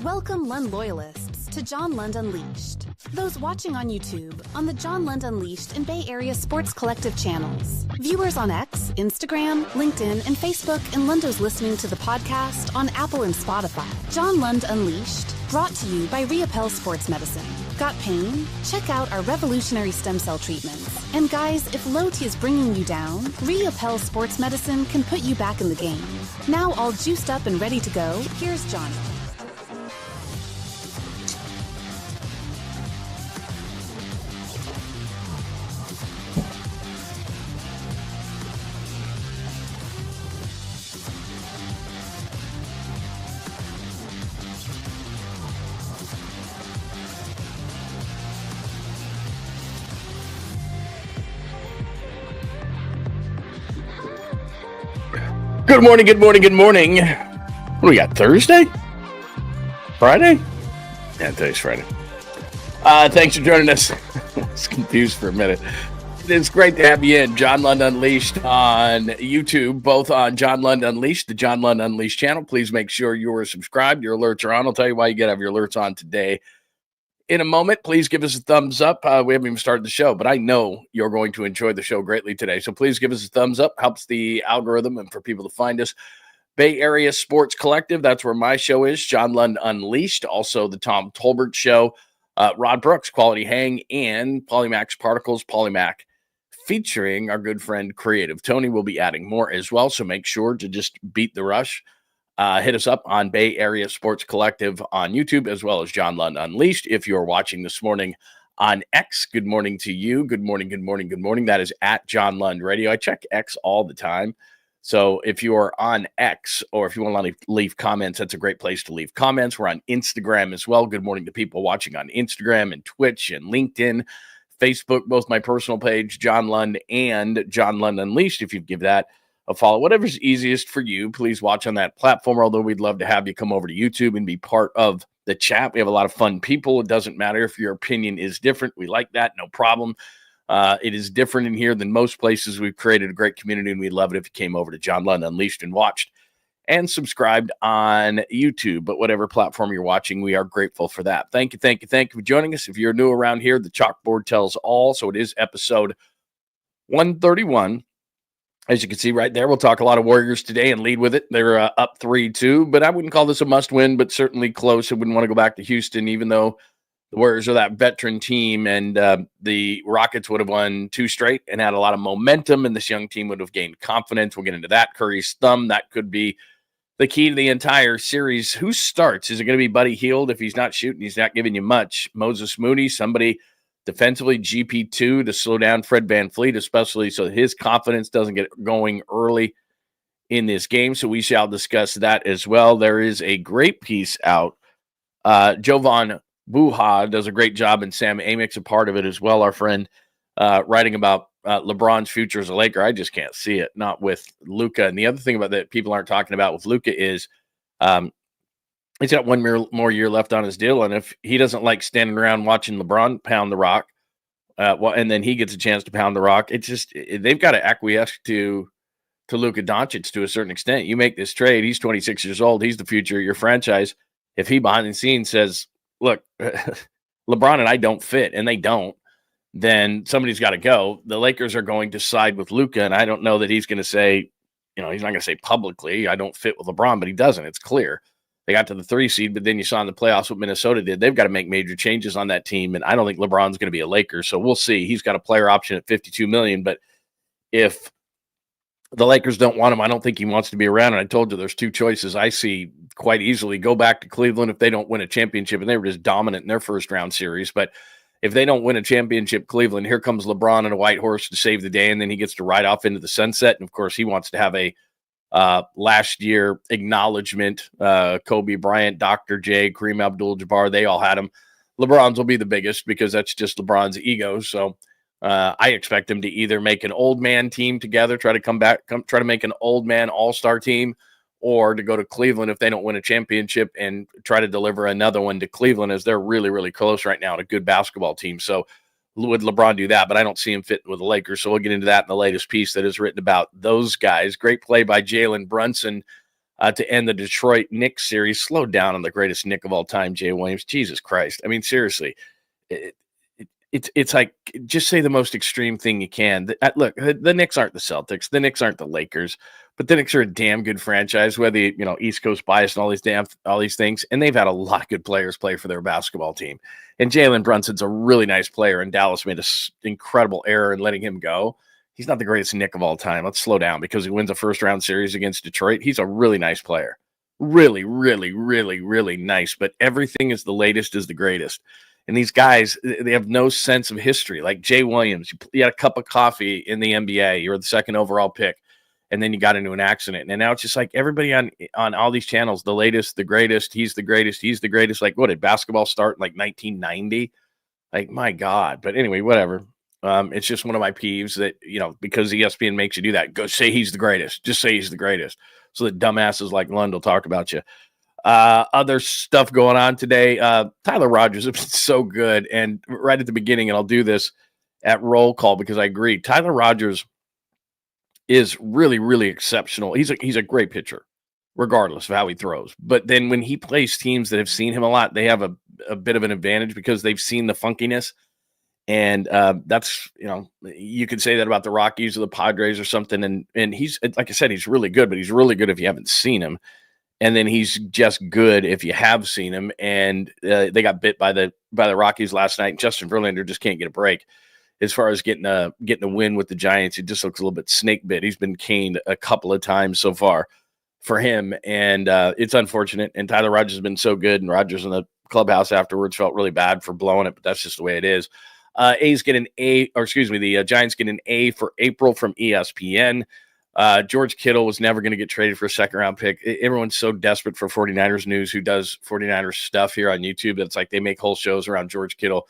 Welcome Lund loyalists to John Lund Unleashed. Those watching on YouTube, on the John Lund Unleashed and Bay Area Sports Collective channels. Viewers on X, Instagram, LinkedIn, and Facebook, and Lundos listening to the podcast on Apple and Spotify. John Lund Unleashed, brought to you by 𝐟𝐸𝐵L Sports Medicine. Got pain? Check out our revolutionary stem cell treatments. And guys, if low T is bringing you down, 𝐟𝐸𝐵L Sports Medicine can put you back in the game. Now all juiced up and ready to go, here's Johnny. Good morning, good morning, good morning. What do we got, Thursday? Friday? Yeah, today's Friday. Thanks for joining us. I was confused for a minute. It's great to have you in. John Lund Unleashed on YouTube, both on John Lund Unleashed, the John Lund Unleashed channel. Please make sure you are subscribed. Your alerts are on. I'll tell you why you got to have your alerts on today. In a moment, please give us a thumbs up. We haven't even started the show, but I know you're going to enjoy the show greatly today. So please give us a thumbs up. Helps the algorithm and for people to find us. Bay Area Sports Collective, that's where my show is. John Lund Unleashed. Also the Tom Tolbert Show. Rod Brooks, Quality Hang, and Polymax Particles, Polymac, featuring our good friend Creative Tony. Will be adding more as well, so make sure to just beat the rush. Hit us up on Bay Area Sports Collective on YouTube, as well as John Lund Unleashed. If you're watching this morning on X, good morning to you. Good morning, good morning, good morning. That is at John Lund Radio. I check X all the time. So if you are on X, or if you want to leave comments, that's a great place to leave comments. We're on Instagram as well. Good morning to people watching on Instagram and Twitch and LinkedIn, Facebook, both my personal page, John Lund and John Lund Unleashed. If you give that a follow, whatever's easiest for you, please watch on that platform. Although we'd love to have you come over to YouTube and be part of the chat. We have a lot of fun people. It doesn't matter if your opinion is different. We like that. No problem. It is different in here than most places. We've created a great community, and we'd love it if you came over to John Lund Unleashed and watched and subscribed on YouTube. But whatever platform you're watching, we are grateful for that. Thank you, thank you, thank you for joining us. If you're new around here, the chalkboard tells all. So it is episode 131. As you can see right there, we'll talk a lot of Warriors today and lead with it. They're up 3-2, but I wouldn't call this a must-win, but certainly close. I wouldn't want to go back to Houston, even though the Warriors are that veteran team, and the Rockets would have won 2 straight and had a lot of momentum, and this young team would have gained confidence. We'll get into that. Curry's thumb, that could be the key to the entire series. Who starts? Is it going to be Buddy Hield? If he's not shooting, he's not giving you much. Moses Moody, somebody defensively, GP2 to slow down Fred VanVleet, especially so his confidence doesn't get going early in this game. So we shall discuss that as well. There is a great piece out. Jovan Buha does a great job, and Sam Amick's a part of it as well, our friend, writing about LeBron's future as a Laker. I just can't see it, not with Luka. And the other thing about that people aren't talking about with Luka is he's got one more year left on his deal, and if he doesn't like standing around watching LeBron pound the rock, and then he gets a chance to pound the rock, it's just they've got to acquiesce to Luka Doncic to a certain extent. You make this trade, he's 26 years old, he's the future of your franchise. If he behind the scenes says, look, LeBron and I don't fit, and they don't, then somebody's got to go. The Lakers are going to side with Luka, and I don't know that he's going to say, he's not going to say publicly, I don't fit with LeBron, but he doesn't. It's clear. They got to the 3 seed, but then you saw in the playoffs what Minnesota did. They've got to make major changes on that team, and I don't think LeBron's going to be a Laker, so we'll see. He's got a player option at $52 million, but if the Lakers don't want him, I don't think he wants to be around, and I told you there's 2 choices I see quite easily. Go back to Cleveland if they don't win a championship, and they were just dominant in their first-round series, but if they don't win a championship, Cleveland, here comes LeBron and a white horse to save the day, and then he gets to ride off into the sunset, and of course he wants to have a last year acknowledgement. Kobe Bryant, Dr. J, Kareem Abdul-Jabbar, they all had him. LeBron's will be the biggest because that's just LeBron's ego. So I expect him to either make an old man team together, try to make an old man all-star team, or to go to Cleveland if they don't win a championship and try to deliver another one to Cleveland, as they're really, really close right now to a good basketball team. So would LeBron do that? But I don't see him fitting with the Lakers. So we'll get into that in the latest piece that is written about those guys. Great play by Jalen Brunson to end the Detroit Knicks series. Slow down on the greatest Knick of all time, Jay Williams. Jesus Christ. I mean, seriously. It's like, just say the most extreme thing you can. Look, the Knicks aren't the Celtics. The Knicks aren't the Lakers. But the Knicks are a damn good franchise, whether, East Coast bias and all these things. And they've had a lot of good players play for their basketball team. And Jalen Brunson's a really nice player, and Dallas made an incredible error in letting him go. He's not the greatest Knick of all time. Let's slow down, because he wins a first-round series against Detroit. He's a really nice player. Really, really, really, really nice. But everything is the latest is the greatest. And these guys, they have no sense of history. Like Jay Williams, you had a cup of coffee in the NBA. You were the second overall pick, and then you got into an accident. And now it's just like everybody on all these channels, the latest, the greatest, he's the greatest, he's the greatest. Like, what, did basketball start in like 1990? Like, my God. But anyway, whatever. It's just one of my peeves that, because ESPN makes you do that. Go say he's the greatest. Just say he's the greatest. So that dumbasses like Lund will talk about you. Other stuff going on today. Tyler Rogers has been so good. And right at the beginning, and I'll do this at roll call because I agree, Tyler Rogers is really, really exceptional. He's a great pitcher, regardless of how he throws. But then when he plays teams that have seen him a lot, they have a bit of an advantage because they've seen the funkiness. And that's, you could say that about the Rockies or the Padres or something. And he's, like I said, he's really good, but he's really good if you haven't seen him. And then he's just good if you have seen him. And they got bit by the Rockies last night. Justin Verlander just can't get a break as far as getting a win with the Giants. He just looks a little bit snake bit. He's been caned a couple of times so far for him, and it's unfortunate. And Tyler Rogers has been so good. And Rogers in the clubhouse afterwards felt really bad for blowing it, but that's just the way it is. The Giants get an A for April from ESPN. George Kittle was never going to get traded for a second-round pick. Everyone's so desperate for 49ers news who does 49ers stuff here on YouTube that it's like they make whole shows around George Kittle,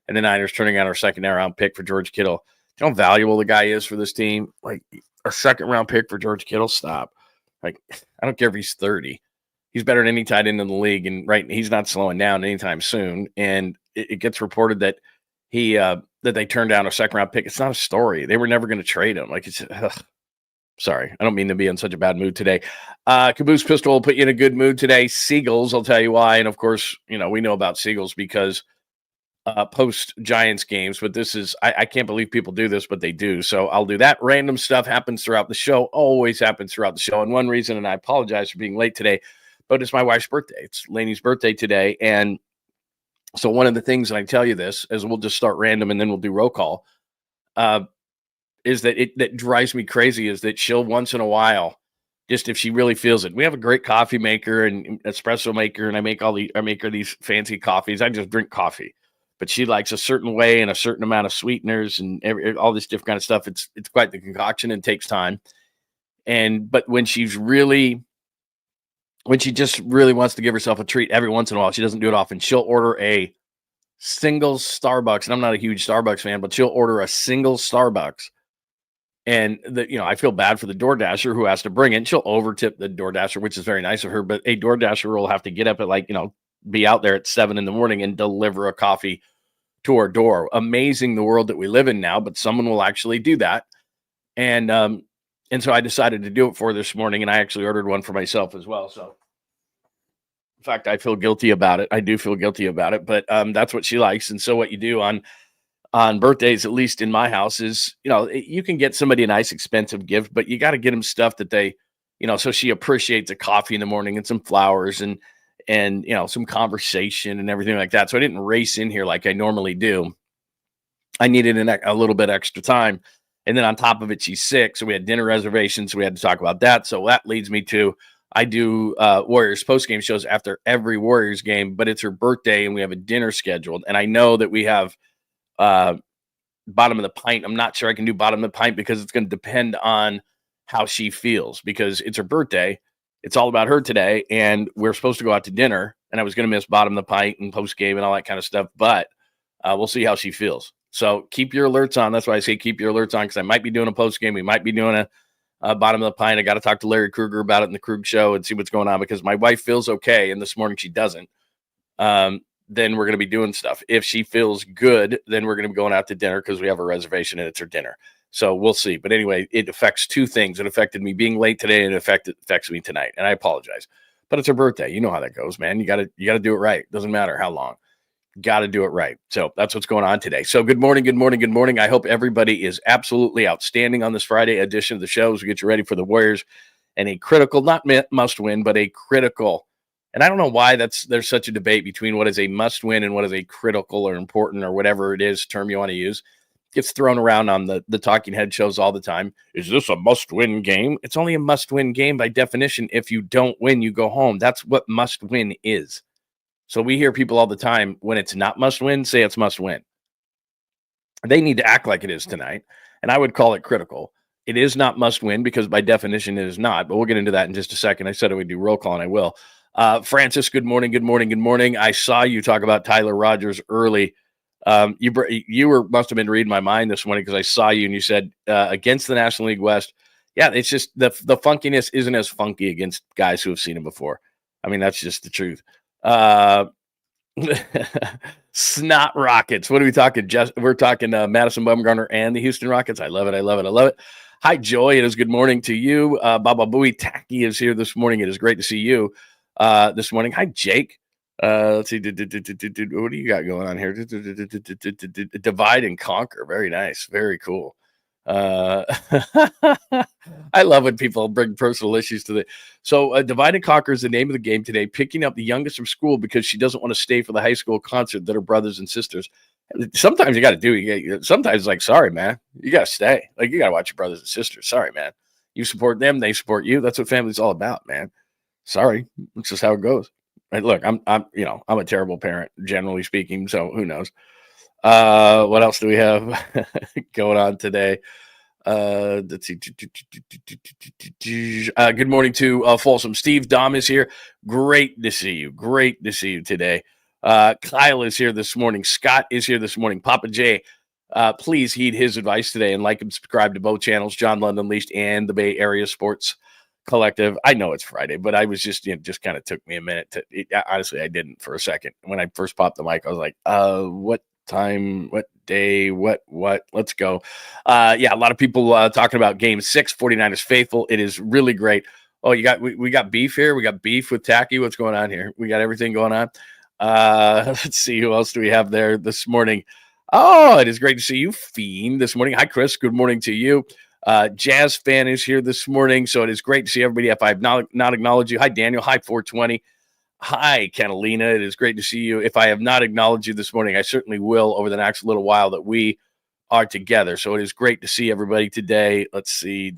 and the Niners turning out our second-round pick for George Kittle. Do you know how valuable the guy is for this team? Like, a second-round pick for George Kittle? Stop. Like, I don't care if he's 30. He's better than any tight end in the league, and he's not slowing down anytime soon. And it gets reported that that they turned down a second-round pick. It's not a story. They were never going to trade him. Like, it's sorry, I don't mean to be in such a bad mood today. Caboose Pistol will put you in a good mood today. Seagulls, I'll tell you why. And, of course, we know about Seagulls because post-Giants games. But this is, I can't believe people do this, but they do. So I'll do that. Random stuff happens throughout the show, always happens throughout the show. And one reason, and I apologize for being late today, but it's my wife's birthday. It's Lainey's birthday today. And so one of the things, and I tell you this, as we'll just start random and then we'll do roll call, is that drives me crazy is that she'll once in a while, just if she really feels it. We have a great coffee maker and espresso maker, and I make her these fancy coffees. I just drink coffee, but she likes a certain way and a certain amount of sweeteners and all this different kind of stuff. It's quite the concoction and takes time. But when she just really wants to give herself a treat every once in a while, she doesn't do it often. She'll order a single Starbucks, and I'm not a huge Starbucks fan, but she'll order a single Starbucks. And I feel bad for the DoorDasher who has to bring it. She'll overtip the DoorDasher, which is very nice of her. But a DoorDasher will have to get up at be out there at 7 a.m. and deliver a coffee to our door. Amazing the world that we live in now, but someone will actually do that. And so I decided to do it for this morning, and I actually ordered one for myself as well. So, in fact, I feel guilty about it. I do feel guilty about it, but that's what she likes. And so what you do on birthdays, at least in my house, is, you can get somebody a nice expensive gift, but you got to get them stuff that they, so she appreciates a coffee in the morning and some flowers and some conversation and everything like that. So I didn't race in here like I normally do. I needed a little bit extra time. And then on top of it, she's sick. So we had dinner reservations. So we had to talk about that. So that leads me to, I do Warriors post-game shows after every Warriors game, but it's her birthday and we have a dinner scheduled. And I know that we have bottom of the pint. I'm not sure I can do bottom of the pint because it's going to depend on how she feels, because it's her birthday. It's all about her today. And we're supposed to go out to dinner, and I was going to miss bottom of the pint and post game and all that kind of stuff, but we'll see how she feels. So keep your alerts on. That's why I say keep your alerts on, because I might be doing a post game. We might be doing a bottom of the pint. I got to talk to Larry Krueger about it in the Krug show and see what's going on, because my wife feels okay. And this morning she doesn't. Then we're going to be doing stuff. If she feels good, then we're going to be going out to dinner because we have a reservation and it's her dinner. So we'll see. But anyway, it affects two things. It affected me being late today, and it affects me tonight. And I apologize. But it's her birthday. You know how that goes, man. You gotta do it right. Doesn't matter how long. Got to do it right. So that's what's going on today. So good morning, good morning, good morning. I hope everybody is absolutely outstanding on this Friday edition of the show as we get you ready for the Warriors and a critical, not must win, but a critical. And I don't know why there's such a debate between what is a must win and what is a critical or important or whatever it is term you want to use. It gets thrown around on the talking head shows all the time. Is this a must win game? It's only a must win game by definition. If you don't win, you go home. That's what must win is. So we hear people all the time when it's not must win, say it's must win. They need to act like it is tonight, and I would call it critical. It is not must win because by definition it is not, but we'll get into that in just a second. I said I would do roll call, and I will. Francis, good morning, good morning, good morning. I saw you talk about Tyler Rogers early. You must have been reading my mind this morning because I saw you and you said against the National League West. Yeah, it's just the funkiness isn't as funky against guys who have seen him before. I mean, that's just the truth. Snot Rockets. What are we talking? We're talking Madison Bumgarner and the Houston Rockets. I love it. I love it. I love it. Hi, Joy. It is good morning to you. Baba Booey Tacky is here this morning. It is great to see you this morning. Hi, Jake. Let's see. What do you got going on here? Divide and conquer. Very nice. Very cool. I love when people bring personal issues to the. So Divide and Conquer is the name of the game today, picking up the youngest from school because she doesn't want to stay for the high school concert that her brothers and sisters. Sometimes you got to do. Sometimes like, sorry, man, you got to stay. Like you got to watch your brothers and sisters. Sorry, man. You support them, they support you. That's what family's all about, man. Sorry, it's just how it goes. Right, look, I'm a terrible parent, generally speaking. So who knows? What else do we have going on today? Let's see. Good morning to Folsom. Steve Dom is here. Great to see you. Great to see you today. Kyle is here this morning. Scott is here this morning. Papa J, please heed his advice today and like and subscribe to both channels, John Lund Unleashed and the Bay Area Sports Collective. I know it's Friday, but I was just kind of took me a minute to. Honestly, I didn't for a second. When I first popped the mic, I was like, what time, what day, what, let's go. Yeah, a lot of people talking about game 6, 49ers faithful. It is really great. Oh, we got beef here. We got beef with Tacky. What's going on here? We got everything going on. Let's see. Who else do we have there this morning? Oh, it is great to see you, Fiend, this morning. Hi, Chris. Good morning to you. Jazz fan is here this morning. So it is great to see everybody. If I've not acknowledged you, hi, Daniel. Hi, 420. Hi, Catalina. It is great to see you. If I have not acknowledged you this morning, I certainly will over the next little while that we are together. So it is great to see everybody today. Let's see.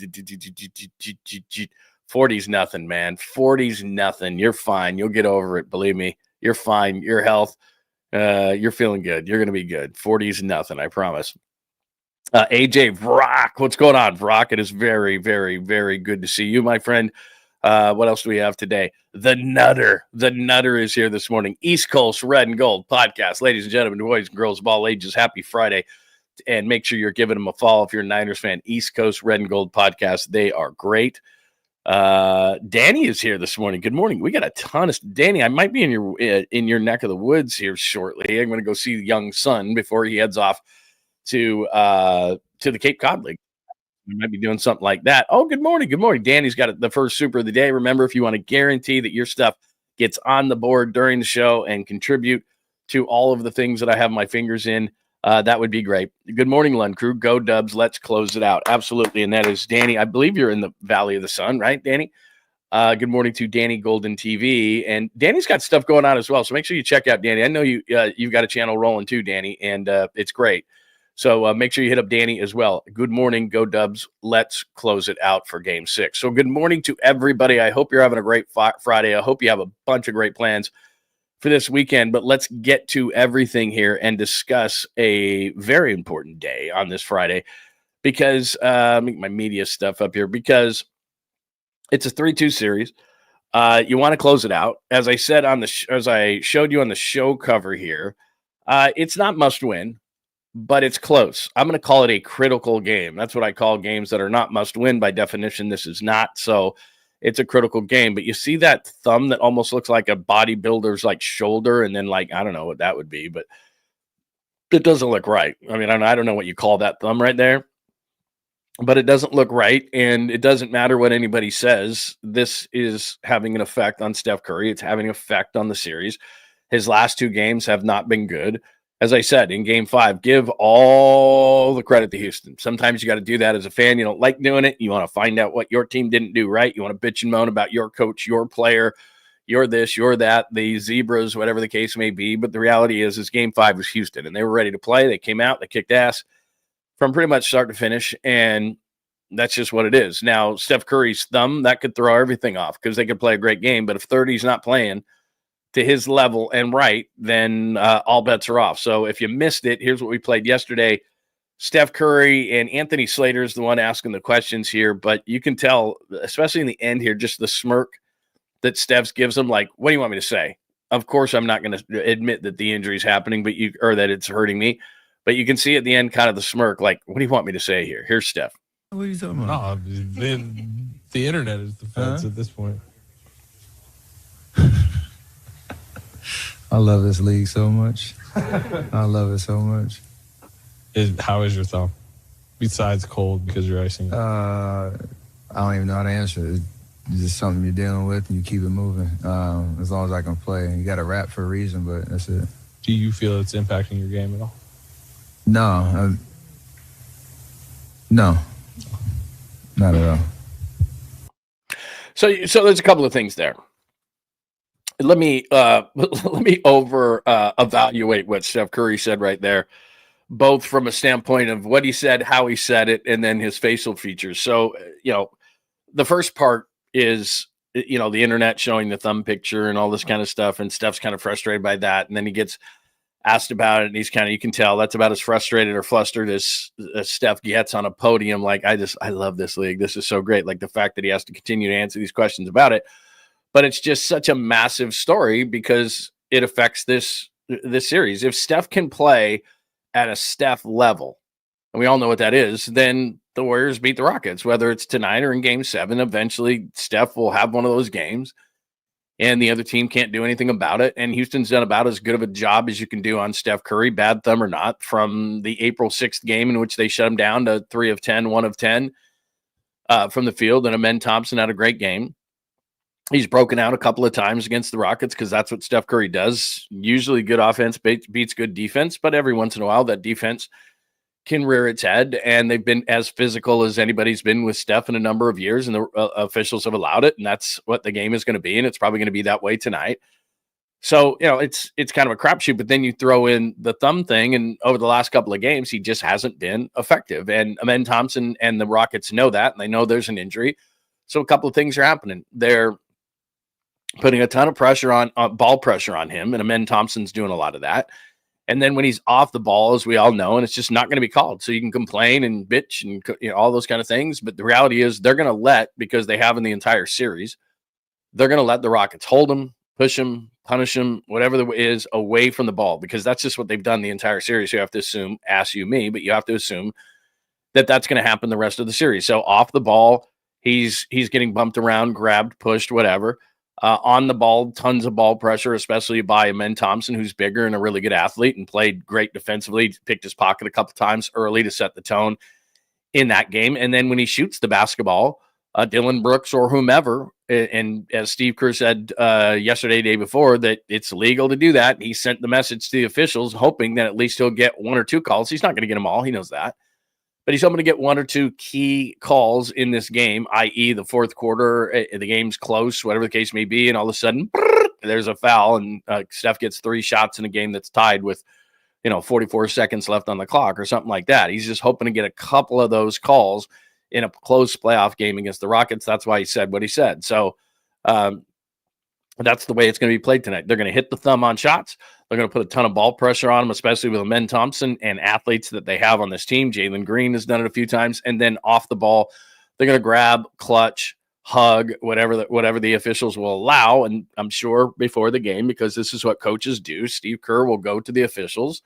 40's nothing, man. 40's nothing. You're fine. You'll get over it. Believe me. You're fine. Your health. You're feeling good. You're going to be good. 40's nothing. I promise. AJ Vrock. What's going on, Vrock? It is very, very, very good to see you, my friend. What else do we have today? The Nutter is here this morning. East Coast Red and Gold podcast. Ladies and gentlemen, boys and girls of all ages, happy Friday. And make sure you're giving them a follow if you're a Niners fan. East Coast Red and Gold podcast. They are great. Danny is here this morning. Good morning. We got a ton of Danny. I might be in your neck of the woods here shortly. I'm going to go see the young son before he heads off to the Cape Cod League. We might be doing something like that. Oh, good morning. Good morning. Danny's got the first super of the day. Remember, if you want to guarantee that your stuff gets on the board during the show and contribute to all of the things that I have my fingers in, that would be great. Good morning, Lund crew. Go Dubs. Let's close it out. Absolutely. And that is Danny. I believe you're in the Valley of the Sun, right, Danny? Good morning to Danny Golden TV. And Danny's got stuff going on as well. So make sure you check out Danny. I know you've got a channel rolling too, Danny, and it's great. So make sure you hit up Danny as well. Good morning, Go Dubs. Let's close it out for Game 6. So good morning to everybody. I hope you're having a great Friday. I hope you have a bunch of great plans for this weekend. But let's get to everything here and discuss a very important day on this Friday because let me get my media stuff up here because it's a 3-2 series. You want to close it out. As I said as I showed you on the show cover here, it's not must win. But it's close. I'm going to call it a critical game. That's what I call games that are not must win. By definition, this is not. So it's a critical game. But you see that thumb that almost looks like a bodybuilder's like shoulder. And then I don't know what that would be, but it doesn't look right. I mean, I don't know what you call that thumb right there. but it doesn't look right, and it doesn't matter what anybody says. This is having an effect on Steph Curry. It's having an effect on the series. His last 2 games have not been good. As I said, in Game 5, give all the credit to Houston. Sometimes you got to do that as a fan. You don't like doing it. You want to find out what your team didn't do right. You want to bitch and moan about your coach, your player, you're this, you're that, the Zebras, whatever the case may be. But the reality is Game 5 was Houston, and they were ready to play. They came out, they kicked ass from pretty much start to finish, and that's just what it is. Now, Steph Curry's thumb, that could throw everything off because they could play a great game, but if 30's not playing to his level and right, then all bets are off. So if you missed it, here's what we played yesterday. Steph Curry and Anthony Slater is the one asking the questions here, but you can tell, especially in the end here, just the smirk that Steph gives him, like, what do you want me to say? Of course, I'm not going to admit that the injury is happening, or that it's hurting me. But you can see at the end kind of the smirk, like, what do you want me to say here? Here's Steph. What are you talking about? No, the internet is the fence at this point. I love this league so much. I love it so much. How is your thumb? Besides cold because you're icing? I don't even know how to answer it. It's just something you're dealing with and you keep it moving. As long as I can play. You got to rap for a reason, but that's it. Do you feel it's impacting your game at all? No. No. Not at all. So there's a couple of things there. Let me evaluate what Steph Curry said right there, both from a standpoint of what he said, how he said it, and then his facial features. So, the first part is, the internet showing the thumb picture and all this kind of stuff, and Steph's kind of frustrated by that. And then he gets asked about it, and he's you can tell that's about as frustrated or flustered as Steph gets on a podium. Like, I love this league. This is so great. Like the fact that he has to continue to answer these questions about it. But it's just such a massive story because it affects this series. If Steph can play at a Steph level, and we all know what that is, then the Warriors beat the Rockets, whether it's tonight or in Game 7. Eventually, Steph will have one of those games, and the other team can't do anything about it. And Houston's done about as good of a job as you can do on Steph Curry, bad thumb or not, from the April 6th game in which they shut him down to 3 of 10, 1 of 10 from the field, and Amen Thompson had a great game. He's broken out a couple of times against the Rockets because that's what Steph Curry does. Usually good offense beats good defense, but every once in a while that defense can rear its head, and they've been as physical as anybody's been with Steph in a number of years, and the officials have allowed it, and that's what the game is going to be, and it's probably going to be that way tonight. So, it's kind of a crapshoot, but then you throw in the thumb thing, and over the last couple of games, he just hasn't been effective, and Amen Thompson and the Rockets know that, and they know there's an injury. So a couple of things are happening. They're putting a ton of pressure on ball pressure on him, and Amen Thompson's doing a lot of that. And then when he's off the ball, as we all know, and it's just not going to be called. So you can complain and bitch and all those kind of things, but the reality is they're going to because they have in the entire series, they're going to let the Rockets hold him, push him, punish him, whatever it is, away from the ball, because that's just what they've done the entire series. You have to assume, ask you me, but you have to assume that that's going to happen the rest of the series. So off the ball, he's getting bumped around, grabbed, pushed, whatever. On the ball, tons of ball pressure, especially by Amen Thompson, who's bigger and a really good athlete and played great defensively. Picked his pocket a couple times early to set the tone in that game. And then when he shoots the basketball, Dylan Brooks or whomever, and as Steve Kerr said yesterday, day before, that it's legal to do that. He sent the message to the officials, hoping that at least he'll get 1 or 2 calls. He's not going to get them all. He knows that. But he's hoping to get 1 or 2 key calls in this game, i.e. the fourth quarter, the game's close, whatever the case may be, and all of a sudden, there's a foul, and Steph gets 3 shots in a game that's tied with, 44 seconds left on the clock or something like that. He's just hoping to get a couple of those calls in a close playoff game against the Rockets. That's why he said what he said. So that's the way it's going to be played tonight. They're going to hit the thumb on shots. They're going to put a ton of ball pressure on him, especially with Amen Thompson and athletes that they have on this team. Jalen Green has done it a few times. And then off the ball, they're going to grab, clutch, hug, whatever the officials will allow. And I'm sure before the game, because this is what coaches do, Steve Kerr will go to the officials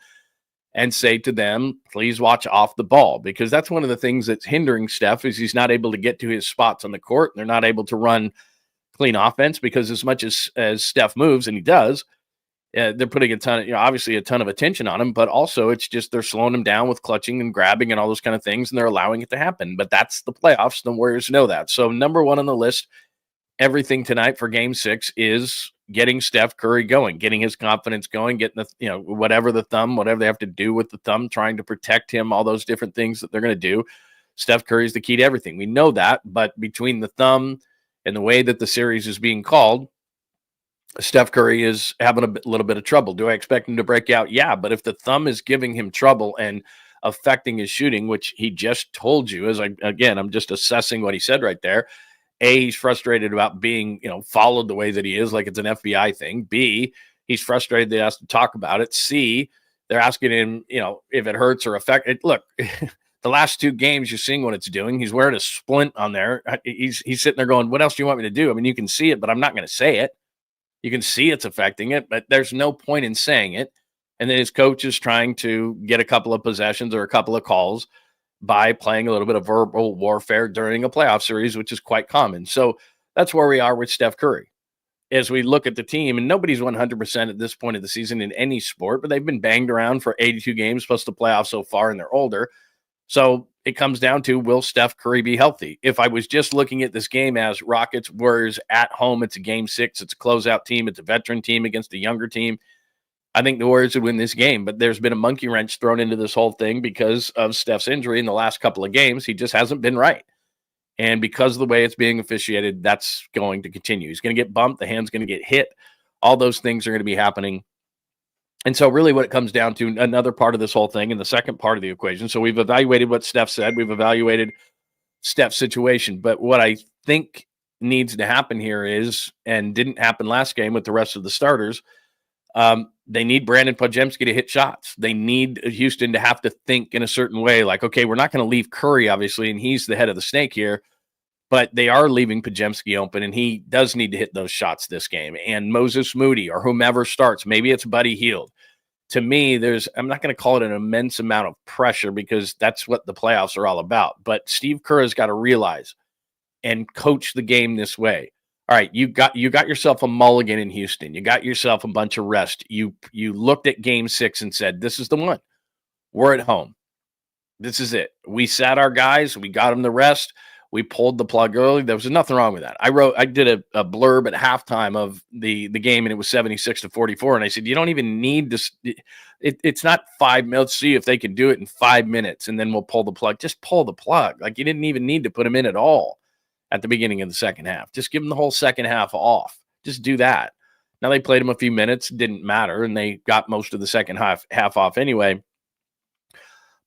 and say to them, please watch off the ball, because that's one of the things that's hindering Steph is he's not able to get to his spots on the court. They're not able to run clean offense because as much as Steph moves, and he does, they're putting a ton of, obviously a ton of attention on him, but also it's just they're slowing him down with clutching and grabbing and all those kind of things, and they're allowing it to happen. But that's the playoffs. The Warriors know that. So number one on the list, everything tonight for Game 6 is getting Steph Curry going, getting his confidence going, getting the, whatever they have to do with the thumb, trying to protect him, all those different things that they're going to do. Steph Curry is the key to everything. We know that, but between the thumb and the way that the series is being called, Steph Curry is having a little bit of trouble. Do I expect him to break out? Yeah, but if the thumb is giving him trouble and affecting his shooting, which he just told you, I'm just assessing what he said right there. A, he's frustrated about being, followed the way that he is, like it's an FBI thing. B, he's frustrated that he has to talk about it. C, they're asking him, if it hurts or affect it. Look, the last 2 games, you're seeing what it's doing. He's wearing a splint on there. He's sitting there going, what else do you want me to do? I mean, you can see it, but I'm not going to say it. You can see it's affecting it, but there's no point in saying it. And then his coach is trying to get a couple of possessions or a couple of calls by playing a little bit of verbal warfare during a playoff series, which is quite common. So that's where we are with Steph Curry. As we look at the team, and nobody's 100% at this point of the season in any sport, but they've been banged around for 82 games plus the playoffs so far, and they're older. So it comes down to, will Steph Curry be healthy? If I was just looking at this game as Rockets, Warriors at home, it's a Game 6, it's a closeout team, it's a veteran team against a younger team, I think the Warriors would win this game. But there's been a monkey wrench thrown into this whole thing because of Steph's injury in the last couple of games. He just hasn't been right. And because of the way it's being officiated, that's going to continue. He's going to get bumped. The hand's going to get hit. All those things are going to be happening. And so really what it comes down to, another part of this whole thing and the second part of the equation. So we've evaluated what Steph said. We've evaluated Steph's situation. But what I think needs to happen here is, and didn't happen last game with the rest of the starters, they need Brandon Podziemski to hit shots. They need Houston to have to think in a certain way, like, okay, we're not going to leave Curry, obviously, and he's the head of the snake here, but they are leaving Podziemski open, and he does need to hit those shots this game. And Moses Moody or whomever starts, maybe it's Buddy Hield. To me, I'm not going to call it an immense amount of pressure because that's what the playoffs are all about. But Steve Kerr has got to realize and coach the game this way. All right, you got yourself a mulligan in Houston. You got yourself a bunch of rest. You looked at Game 6 and said, this is the one. We're at home. This is it. We sat our guys. We got them the rest. We pulled the plug early. There was nothing wrong with that. I did a blurb at halftime of the game, and it was 76-44. And I said, you don't even need this. It's not 5 minutes. Let's see if they can do it in 5 minutes, and then we'll pull the plug. Just pull the plug. Like, you didn't even need to put them in at all at the beginning of the second half. Just give them the whole second half off. Just do that. Now, they played them a few minutes. Didn't matter, and they got most of the second half off anyway.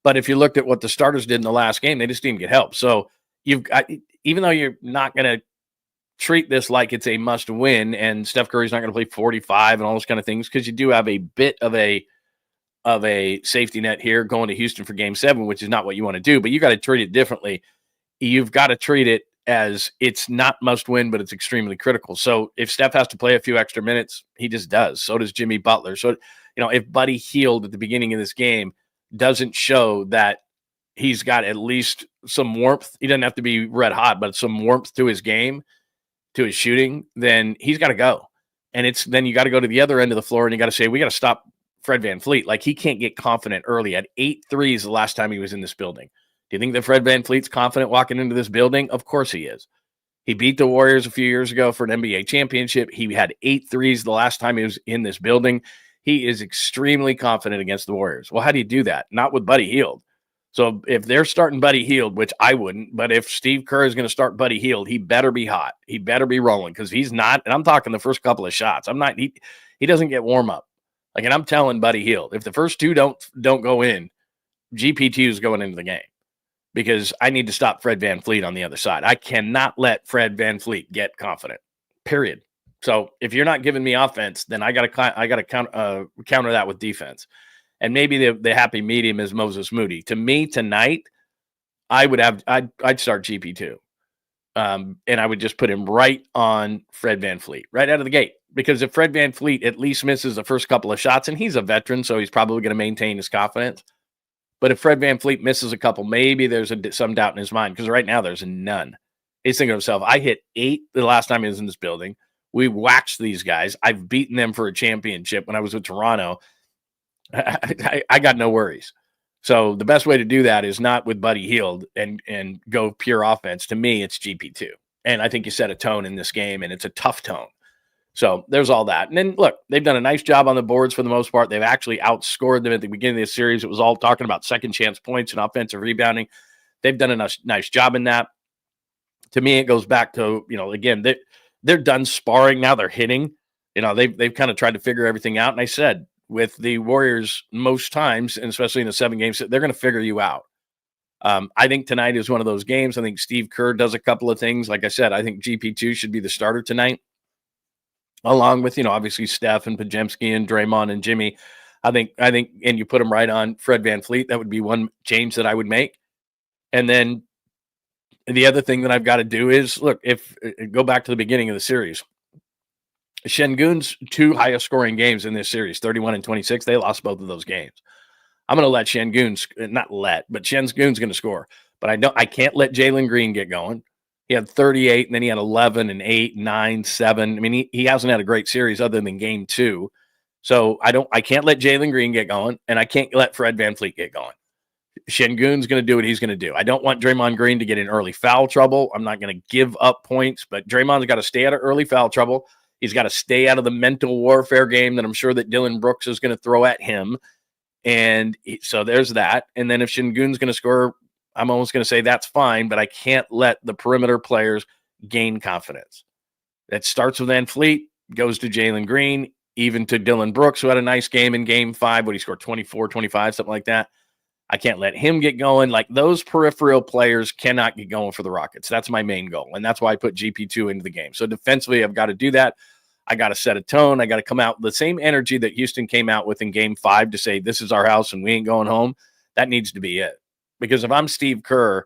But if you looked at what the starters did in the last game, they just didn't get help. So you've got, even though you're not going to treat this like it's a must win, and Steph Curry's not going to play 45 and all those kind of things, because you do have a bit of a safety net here going to Houston for Game 7, which is not what you want to do, but you got to treat it differently. You've got to treat it as it's not must win, but it's extremely critical. So if Steph has to play a few extra minutes, he just does. So does Jimmy Butler. So, if Buddy Hield at the beginning of this game doesn't show that he's got at least some warmth, he doesn't have to be red hot, but some warmth to his game, to his shooting, then he's got to go. And then you got to go to the other end of the floor, and you got to say, we got to stop Fred VanVleet. Like, he can't get confident early. At 8 threes the last time he was in this building. Do you think that Fred VanVleet's confident walking into this building? Of course he is. He beat the Warriors a few years ago for an NBA championship. He had 8 threes the last time he was in this building. He is extremely confident against the Warriors. Well, how do you do that? Not with Buddy Hield. So if they're starting Buddy Hield, which I wouldn't, but if Steve Kerr is going to start Buddy Hield, he better be hot. He better be rolling, because he's not, and I'm talking the first couple of shots. He doesn't get warm up. Like, and I'm telling Buddy Hield, if the first 2 don't go in, GP2 is going into the game. Because I need to stop Fred VanVleet on the other side. I cannot let Fred VanVleet get confident, period. So if you're not giving me offense, then I got to counter that with defense. And maybe the happy medium is Moses Moody. To me tonight, I'd start GP2. And I would just put him right on Fred VanVleet, right out of the gate. Because if Fred VanVleet at least misses the first couple of shots, and he's a veteran, so he's probably going to maintain his confidence. But if Fred VanVleet misses a couple, maybe there's some doubt in his mind, because right now there's none. He's thinking to himself, I hit 8 the last time he was in this building. We waxed these guys. I've beaten them for a championship when I was with Toronto. I got no worries. So the best way to do that is not with Buddy Hield and go pure offense. To me, it's GP2. And I think you set a tone in this game, and it's a tough tone. So there's all that. And then, look, they've done a nice job on the boards for the most part. They've actually outscored them at the beginning of the series. It was all talking about second chance points and offensive rebounding. They've done a nice job in that. To me, it goes back to, again, they're done sparring. Now they're hitting. They've kind of tried to figure everything out. And I said, with the Warriors, most times, and especially in the 7 games, they're going to figure you out. I think tonight is one of those games. I think Steve Kerr does a couple of things. Like I said, I think GP2 should be the starter tonight, along with, obviously Steph and Podziemski and Draymond and Jimmy. I think, and you put them right on Fred VanVleet. That would be one change that I would make. And then the other thing that I've got to do is, look, go back to the beginning of the series. 𝐮𝐬𝐿's 2 highest scoring games in this series, 31 and 26, they lost both of those games. I'm going to let 𝐮𝐬𝐿's going to score, but I can't let Jalen Green get going. He had 38, and then he had 11 and 8, 9, 7. I mean, he hasn't had a great series other than game 2. So I can't let Jalen Green get going, and I can't let Fred VanVleet get going. 𝐮𝐬𝐿's going to do what he's going to do. I don't want Draymond Green to get in early foul trouble. I'm not going to give up points, but Draymond's got to stay out of early foul trouble. He's got to stay out of the mental warfare game that I'm sure that Dylan Brooks is going to throw at him. And so there's that. And then if 𝐮𝐬𝐿's going to score, I'm almost going to say that's fine, but I can't let the perimeter players gain confidence. That starts with VanVleet, goes to Jalen Green, even to Dylan Brooks, who had a nice game in game 5, but he scored 24, 25, something like that. I can't let him get going. Like, those peripheral players cannot get going for the Rockets. That's my main goal, and that's why I put GP2 into the game. So defensively, I've got to do that. I got to set a tone. I got to come out with the same energy that Houston came out with in game 5 to say, this is our house and we ain't going home. That needs to be it. Because if I'm Steve Kerr,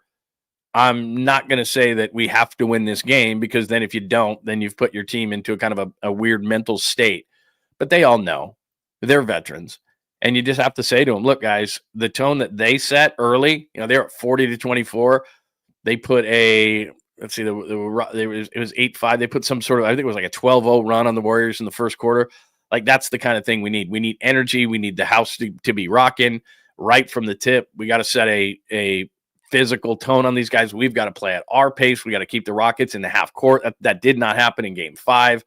I'm not going to say that we have to win this game, because then if you don't, then you've put your team into a kind of a weird mental state. But they all know. They're veterans. And you just have to say to them, look, guys, the tone that they set early, they're at 40-24. They put it was 8-5. They put some sort of, I think it was like a 12-0 run on the Warriors in the first quarter. Like, that's the kind of thing we need. We need energy. We need the house to be rocking right from the tip. We got to set a physical tone on these guys. We've got to play at our pace. We got to keep the Rockets in the half court. That did not happen in game 5.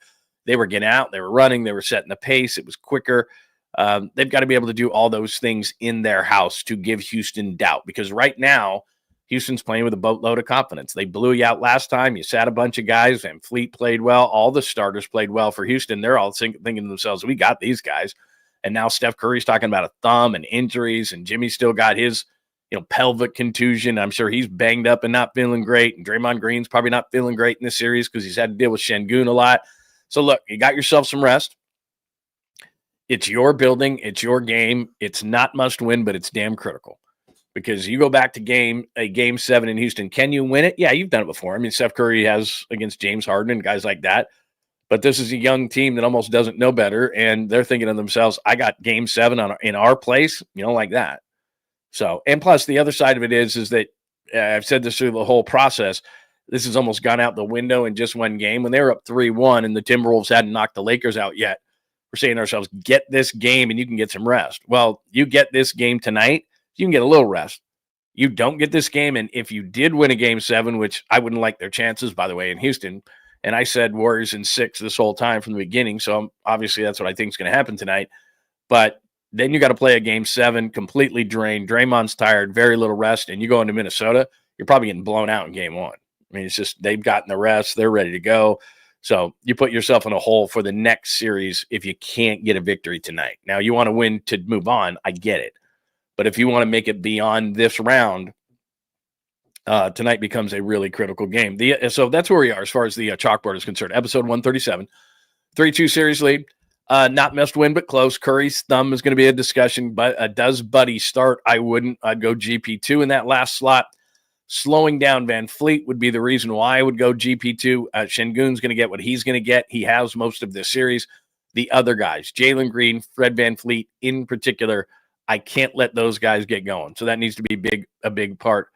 They were getting out. They were running. They were setting the pace. It was quicker. They've got to be able to do all those things in their house to give Houston doubt, because right now Houston's playing with a boatload of confidence. They blew you out last time. You sat a bunch of guys. VanVleet played well. All the starters played well for Houston. They're all thinking to themselves, we got these guys. And now Steph Curry's talking about a thumb and injuries, and Jimmy still got his pelvic contusion. I'm sure he's banged up and not feeling great. And Draymond Green's probably not feeling great in this series because he's had to deal with 𝐮𝐬𝐿 a lot. So look, you got yourself some rest. It's your building. It's your game. It's not must win, but it's damn critical, because you go back to game 7 in Houston. Can you win it? Yeah, you've done it before. I mean, Steph Curry has against James Harden and guys like that. But this is a young team that almost doesn't know better, and they're thinking to themselves, I got game 7 in our place, like that. So, and plus the other side of it is that I've said this through the whole process. This has almost gone out the window in just one game. When they were up 3-1 and the Timberwolves hadn't knocked the Lakers out yet, we're saying to ourselves, get this game and you can get some rest. Well, you get this game tonight, you can get a little rest. You don't get this game, and if you did win a game 7, which I wouldn't like their chances, by the way, in Houston, and I said Warriors in 6 this whole time from the beginning, so obviously that's what I think is going to happen tonight. But then you got to play a game 7 completely drained. Draymond's tired, very little rest, and you go into Minnesota, you're probably getting blown out in game 1. I mean, it's just they've gotten the rest. They're ready to go. So you put yourself in a hole for the next series if you can't get a victory tonight. Now, you want to win to move on. I get it. But if you want to make it beyond this round, tonight becomes a really critical game. So that's where we are as far as the chalkboard is concerned. Episode 137, 3-2 series lead. Not must win, but close. Curry's thumb is going to be a discussion. But does Buddy start? I wouldn't. I'd go GP2 in that last slot. Slowing down VanVleet would be the reason why I would go GP2. 𝐮𝐬𝐿's going to get what he's going to get. He has most of this series. The other guys, Jalen Green, Fred VanVleet in particular, I can't let those guys get going. So that needs to be a big part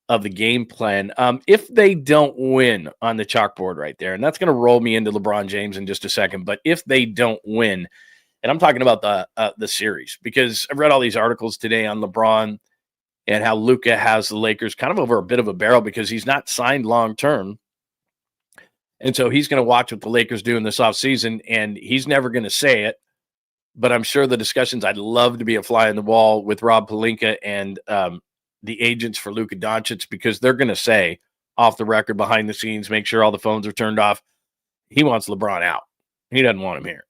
of the game plan. If they don't win on the chalkboard right there, and that's going to roll me into LeBron James in just a second, but if they don't win, and I'm talking about the series, because I've read all these articles today on LeBron and how Luka has the Lakers kind of over a bit of a barrel because he's not signed long-term. And so he's going to watch what the Lakers do in this offseason, and he's never going to say it. But I'm sure the discussions, I'd love to be a fly on the wall with Rob Pelinka and the agents for Luka Doncic, because they're going to say off the record, behind the scenes, make sure all the phones are turned off, he wants LeBron out. He doesn't want him here.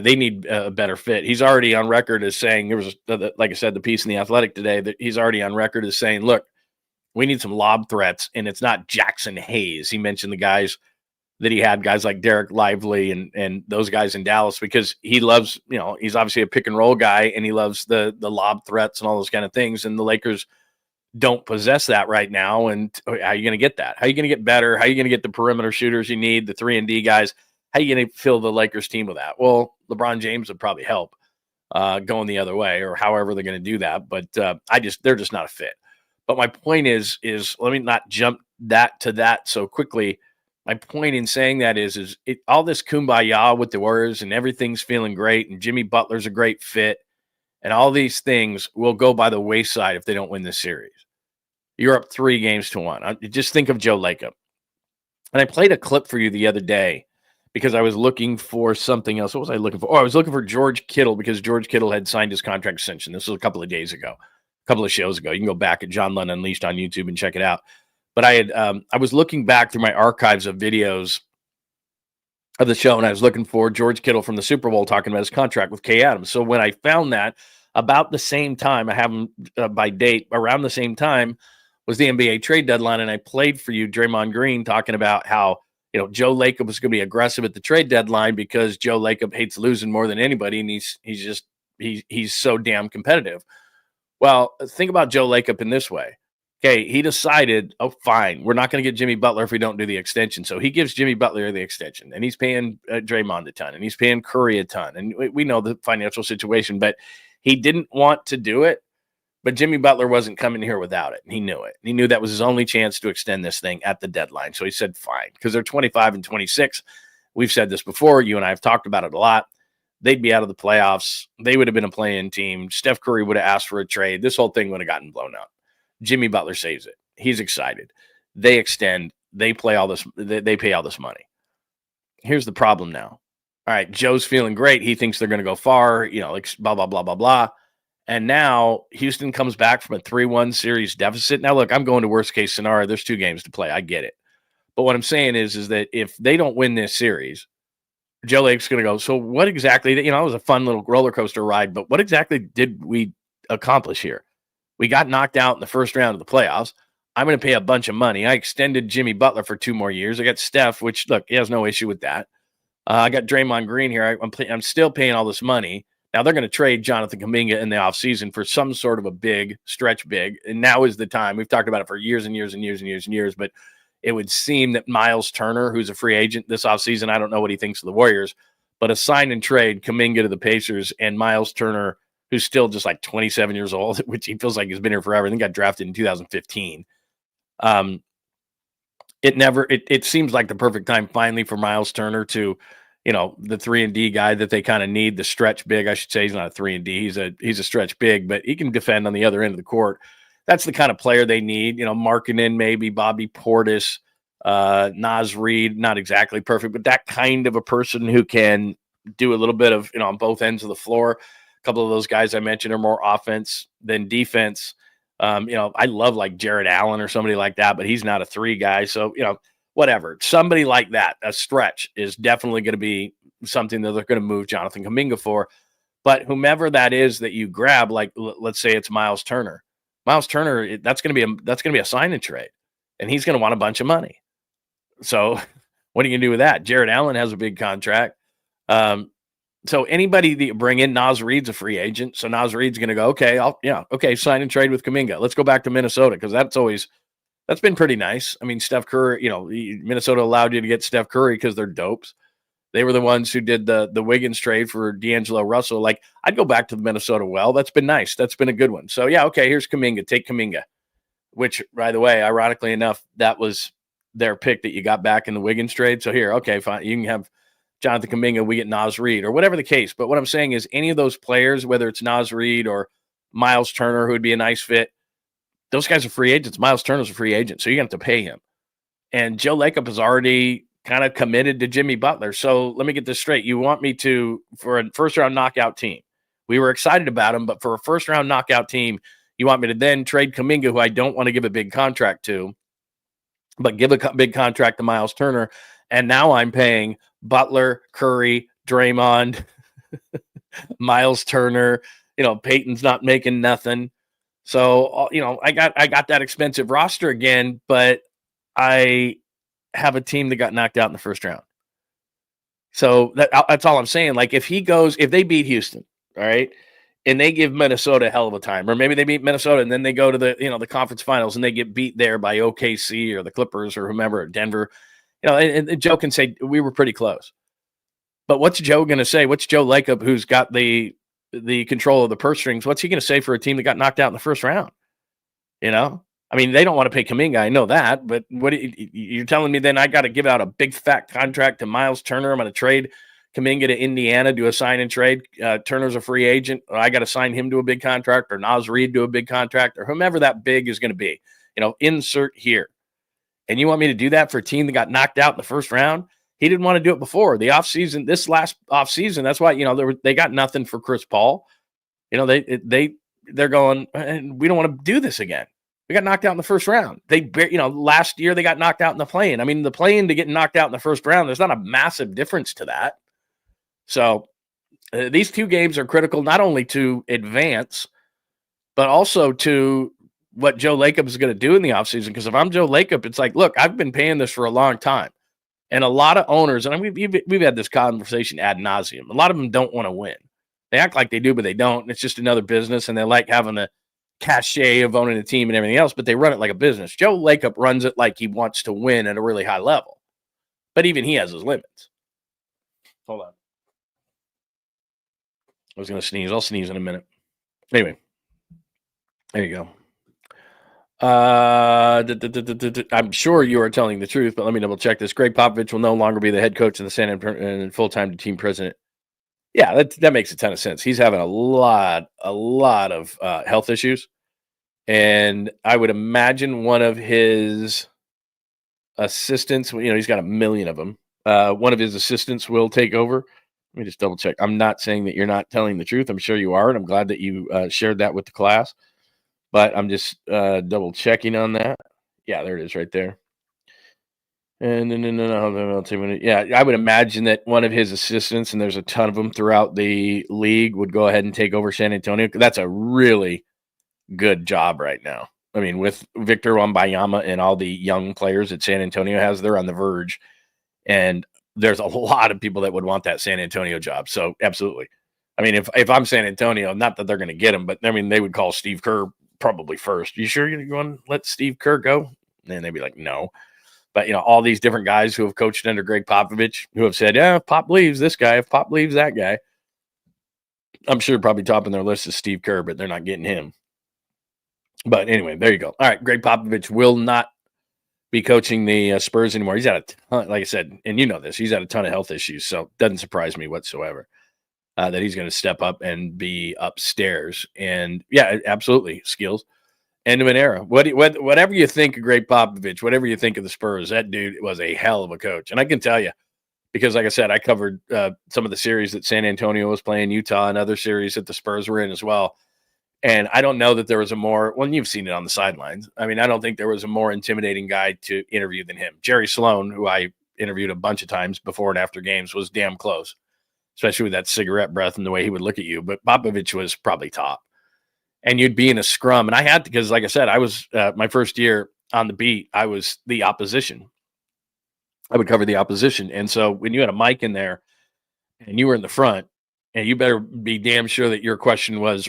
They need a better fit. He's already on record as saying, there was, like I said, the piece in The Athletic today, that he's already on record as saying, look, we need some lob threats, and it's not Jackson Hayes. He mentioned the guys that he had, guys like Derek Lively and those guys in Dallas, because he loves, he's obviously a pick and roll guy, and he loves the lob threats and all those kind of things. And the Lakers don't possess that right now. And how are you going to get that? How are you going to get better? How are you going to get the perimeter shooters you need, the 3-and-D guys? How are you going to fill the Lakers team with that? Well, LeBron James would probably help going the other way, or however they're going to do that. But they're just not a fit. But my point is let me not jump to that so quickly. My point in saying that is all this kumbaya with the Warriors and everything's feeling great and Jimmy Butler's a great fit and all these things will go by the wayside if they don't win this series. You're up 3-1. Just think of Joe Lacob. And I played a clip for you the other day because I was looking for something else. What was I looking for? Oh, I was looking for George Kittle, because George Kittle had signed his contract extension. This was a couple of days ago, a couple of shows ago. You can go back at John Lund Unleashed on YouTube and check it out. But I was looking back through my archives of videos of the show, and I was looking for George Kittle from the Super Bowl talking about his contract with Kay Adams. So when I found that, about the same time, I have them by date, around the same time was the NBA trade deadline, and I played for you Draymond Green talking about how Joe Lacob was going to be aggressive at the trade deadline because Joe Lacob hates losing more than anybody, and he's so damn competitive. Well, think about Joe Lacob in this way. Okay, he decided, fine, we're not going to get Jimmy Butler if we don't do the extension. So he gives Jimmy Butler the extension, and he's paying Draymond a ton, and he's paying Curry a ton. And we know the financial situation, but he didn't want to do it. But Jimmy Butler wasn't coming here without it, and he knew it. And he knew that was his only chance to extend this thing at the deadline. So he said, fine, because they're 25 and 26. We've said this before. You and I have talked about it a lot. They'd be out of the playoffs. They would have been a play-in team. Steph Curry would have asked for a trade. This whole thing would have gotten blown up. Jimmy Butler saves it. He's excited. They extend. They play all this. They pay all this money. Here's the problem now. All right, Joe's feeling great. He thinks they're going to go far. Like blah blah blah blah blah. And now Houston comes back from a 3-1 series deficit. Now look, I'm going to worst case scenario. There's 2 games to play. I get it. But what I'm saying is that if they don't win this series, Joe Lake's going to go, so what exactly? It was a fun little roller coaster ride. But what exactly did we accomplish here? We got knocked out in the first round of the playoffs. I'm going to pay a bunch of money. I extended Jimmy Butler for 2 more years. I got Steph, which, look, he has no issue with that. I got Draymond Green here. I'm still paying all this money. Now they're going to trade Jonathan Kuminga in the offseason for some sort of a big, stretch big. And now is the time. We've talked about it for years and years and years and years and years. But it would seem that Miles Turner, who's a free agent this offseason, I don't know what he thinks of the Warriors, but a sign and trade Kuminga to the Pacers and Miles Turner, who's still just like 27 years old, which he feels like he's been here forever. I think got drafted in 2015. It seems like the perfect time finally for Miles Turner to, the 3-and-D guy that they kind of need, the stretch big, I should say. He's not a 3-and-D. He's a stretch big, but he can defend on the other end of the court. That's the kind of player they need, Markkanen, maybe Bobby Portis, Naz Reid, not exactly perfect, but that kind of a person who can do a little bit of, on both ends of the floor. A couple of those guys I mentioned are more offense than defense. I love like Jared Allen or somebody like that, but he's not a 3 guy. So, whatever. Somebody like that, a stretch, is definitely going to be something that they're going to move Jonathan Kuminga for. But whomever that is that you grab, like let's say it's Miles Turner. Miles Turner, that's going to be a sign and trade, and he's going to want a bunch of money. So what are you going to do with that? Jared Allen has a big contract. So anybody that you bring in, Naz Reid's a free agent. So Naz Reid's going to go, okay, sign and trade with Kuminga. Let's go back to Minnesota, because that's been pretty nice. I mean, Steph Curry, Minnesota allowed you to get Steph Curry because they're dopes. They were the ones who did the Wiggins trade for D'Angelo Russell. Like, I'd go back to the Minnesota well. That's been nice. That's been a good one. So, yeah, okay, here's Kuminga. Take Kuminga. which, by the way, ironically enough, that was their pick that you got back in the Wiggins trade. So here, okay, fine. You can have Jonathan Kuminga, we get Naz Reid, or whatever the case. But what I'm saying is any of those players, whether it's Naz Reid or Miles Turner, who would be a nice fit, those guys are free agents. Miles Turner's a free agent, so you're going to have to pay him. And Joe Lacob is already kind of committed to Jimmy Butler. So let me get this straight. You want me to, for a first-round knockout team, we were excited about him, but for a first-round knockout team, you want me to then trade Kuminga, who I don't want to give a big contract to, but give a big contract to Miles Turner. And now I'm paying Butler, Curry, Draymond, Miles Turner. Peyton's not making nothing. So, I got that expensive roster again, but I have a team that got knocked out in the first round. So that's all I'm saying. Like if they beat Houston, all right, and they give Minnesota a hell of a time, or maybe they beat Minnesota and then they go to the conference finals and they get beat there by OKC or the Clippers or whomever, or Denver, and Joe can say we were pretty close. But what's Joe going to say? What's Joe Lacob, who's got the control of the purse strings? What's he going to say for a team that got knocked out in the first round? I mean, they don't want to pay Kuminga. I know that, but what you're telling me then I got to give out a big fat contract to Miles Turner. I'm going to trade Kuminga to Indiana, do a sign and trade. Turner's a free agent. I got to sign him to a big contract, or Naz Reid to a big contract, or whomever that big is going to be. Insert here. And you want me to do that for a team that got knocked out in the first round? He didn't want to do it before the offseason. This last offseason, that's why they got nothing for Chris Paul. They're going, we don't want to do this again. We got knocked out in the first round. Last year they got knocked out in the play-in. I mean, the play-in to get knocked out in the first round, there's not a massive difference to that. So these two games are critical not only to advance, but also to what Joe Lacob is going to do in the offseason. Because if I'm Joe Lacob, it's like, look, I've been paying this for a long time. And a lot of owners, and we've had this conversation ad nauseum, a lot of them don't want to win. They act like they do, but they don't. It's just another business, and they like having the cachet of owning a team and everything else, but they run it like a business. Joe Lacob runs it like he wants to win at a really high level. But even he has his limits. Hold on. I was going to sneeze. I'll sneeze in a minute. Anyway, there you go. I'm sure you are telling the truth, but let me double check this. Greg Popovich will no longer be the head coach of the San Antonio and full-time team president. Yeah, that makes a ton of sense. He's having a lot of health issues, and I would imagine one of his assistants, he's got a million of them. One of his assistants will take over. Let me just double check. I'm not saying that you're not telling the truth. I'm sure you are, and I'm glad that you shared that with the class. But I'm just double checking on that. Yeah, there it is right there. And yeah, I would imagine that one of his assistants, and there's a ton of them throughout the league, would go ahead and take over San Antonio. That's a really good job right now. I mean, with Victor Wembanyama and all the young players that San Antonio has, they're on the verge. And there's a lot of people that would want that San Antonio job. So absolutely. I mean, if I'm San Antonio, not that they're going to get him, but I mean, they would call Steve Kerr probably first. You sure you're going to let Steve Kerr go? And they'd be like, no. But, all these different guys who have coached under Greg Popovich who have said, yeah, if Pop leaves this guy, if Pop leaves that guy. I'm sure probably top on their list is Steve Kerr, but they're not getting him. But anyway, there you go. All right, Greg Popovich will not be coaching the Spurs anymore. He's had a ton, like I said, and you know this, he's had a ton of health issues, so it doesn't surprise me whatsoever that he's going to step up and be upstairs. And, yeah, absolutely, skills. End of an era. Whatever you think of Greg Popovich, whatever you think of the Spurs, that dude was a hell of a coach. And I can tell you, because like I said, I covered some of the series that San Antonio was playing, Utah, and other series that the Spurs were in as well. And I don't know that there was a more, well, you've seen it on the sidelines. I mean, I don't think there was a more intimidating guy to interview than him. Jerry Sloan, who I interviewed a bunch of times before and after games, was damn close, especially with that cigarette breath and the way he would look at you. But Popovich was probably top. And you'd be in a scrum. And I had to, because like I said, I was my first year on the beat, I was the opposition. I would cover the opposition. And so when you had a mic in there and you were in the front, and you better be damn sure that your question was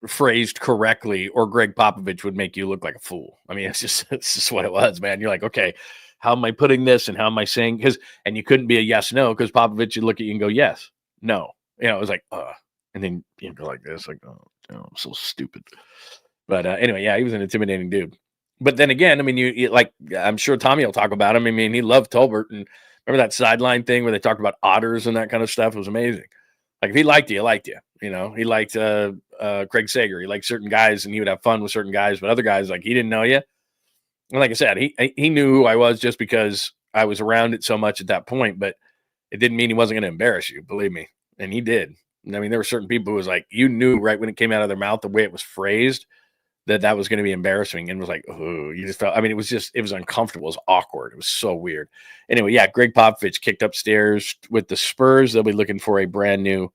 phrased correctly, or Greg Popovich would make you look like a fool. I mean, it's just what it was, man. You're like, okay, how am I putting this and how am I saying? And you couldn't be a yes, no, because Popovich would look at you and go, yes, no. It was like, and then you go like this, like, oh, I'm so stupid. But anyway, yeah, he was an intimidating dude. But then again, I mean, you like, I'm sure Tommy will talk about him. I mean, he loved Tolbert, and remember that sideline thing where they talked about otters and that kind of stuff? It was amazing. Like, if he liked you, he liked you. You know, he liked Craig Sager. He liked certain guys, and he would have fun with certain guys. But other guys, like, he didn't know you. And like I said, he knew who I was just because I was around it so much at that point. But it didn't mean he wasn't going to embarrass you, believe me. And he did. I mean, there were certain people who was like, you knew right when it came out of their mouth, the way it was phrased, that was going to be embarrassing, and was like, oh, you just felt, I mean, it was uncomfortable. It was awkward. It was so weird. Anyway, yeah, Greg Popovich kicked upstairs with the Spurs. They'll be looking for a brand new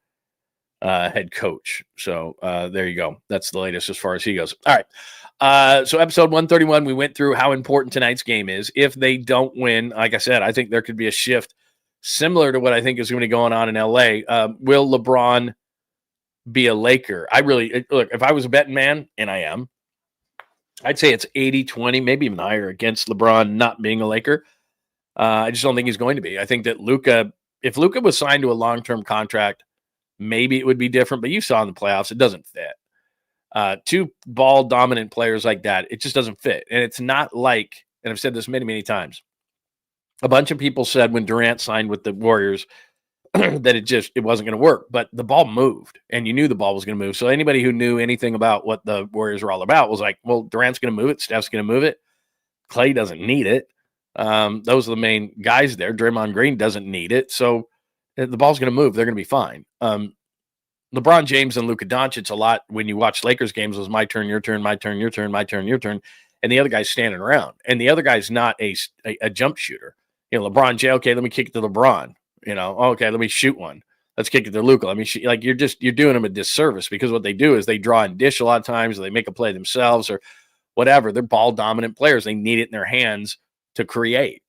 head coach. So there you go. That's the latest as far as he goes. All right. So episode 131, we went through how important tonight's game is. If they don't win, like I said, I think there could be a shift similar to what I think is going to be going on in LA. Will LeBron be a Laker? Look, if I was a betting man, and I am, I'd say it's 80-20, maybe even higher against LeBron not being a Laker. I just don't think he's going to be. I think that if Luka was signed to a long-term contract, maybe it would be different, but you saw in the playoffs, it doesn't fit. Two ball-dominant players like that, it just doesn't fit. And it's not like, and I've said this many, many times, a bunch of people said when Durant signed with the Warriors that it wasn't going to work, but the ball moved, and you knew the ball was going to move. So anybody who knew anything about what the Warriors were all about was like, well, Durant's going to move it. Steph's going to move it. Clay doesn't need it. Those are the main guys there. Draymond Green doesn't need it. So the ball's going to move. They're going to be fine. LeBron James and Luka Doncic, a lot when you watch Lakers games, was my turn, your turn, my turn, your turn, my turn, your turn. And the other guy's standing around, and the other guy's not a jump shooter. You know, LeBron, okay, let me kick it to LeBron. You know, okay, let me shoot one. Let's kick it to Luka. Let me shoot. Like, you're doing them a disservice, because what they do is they draw and dish a lot of times, or they make a play themselves or whatever. They're ball dominant players. They need it in their hands to create.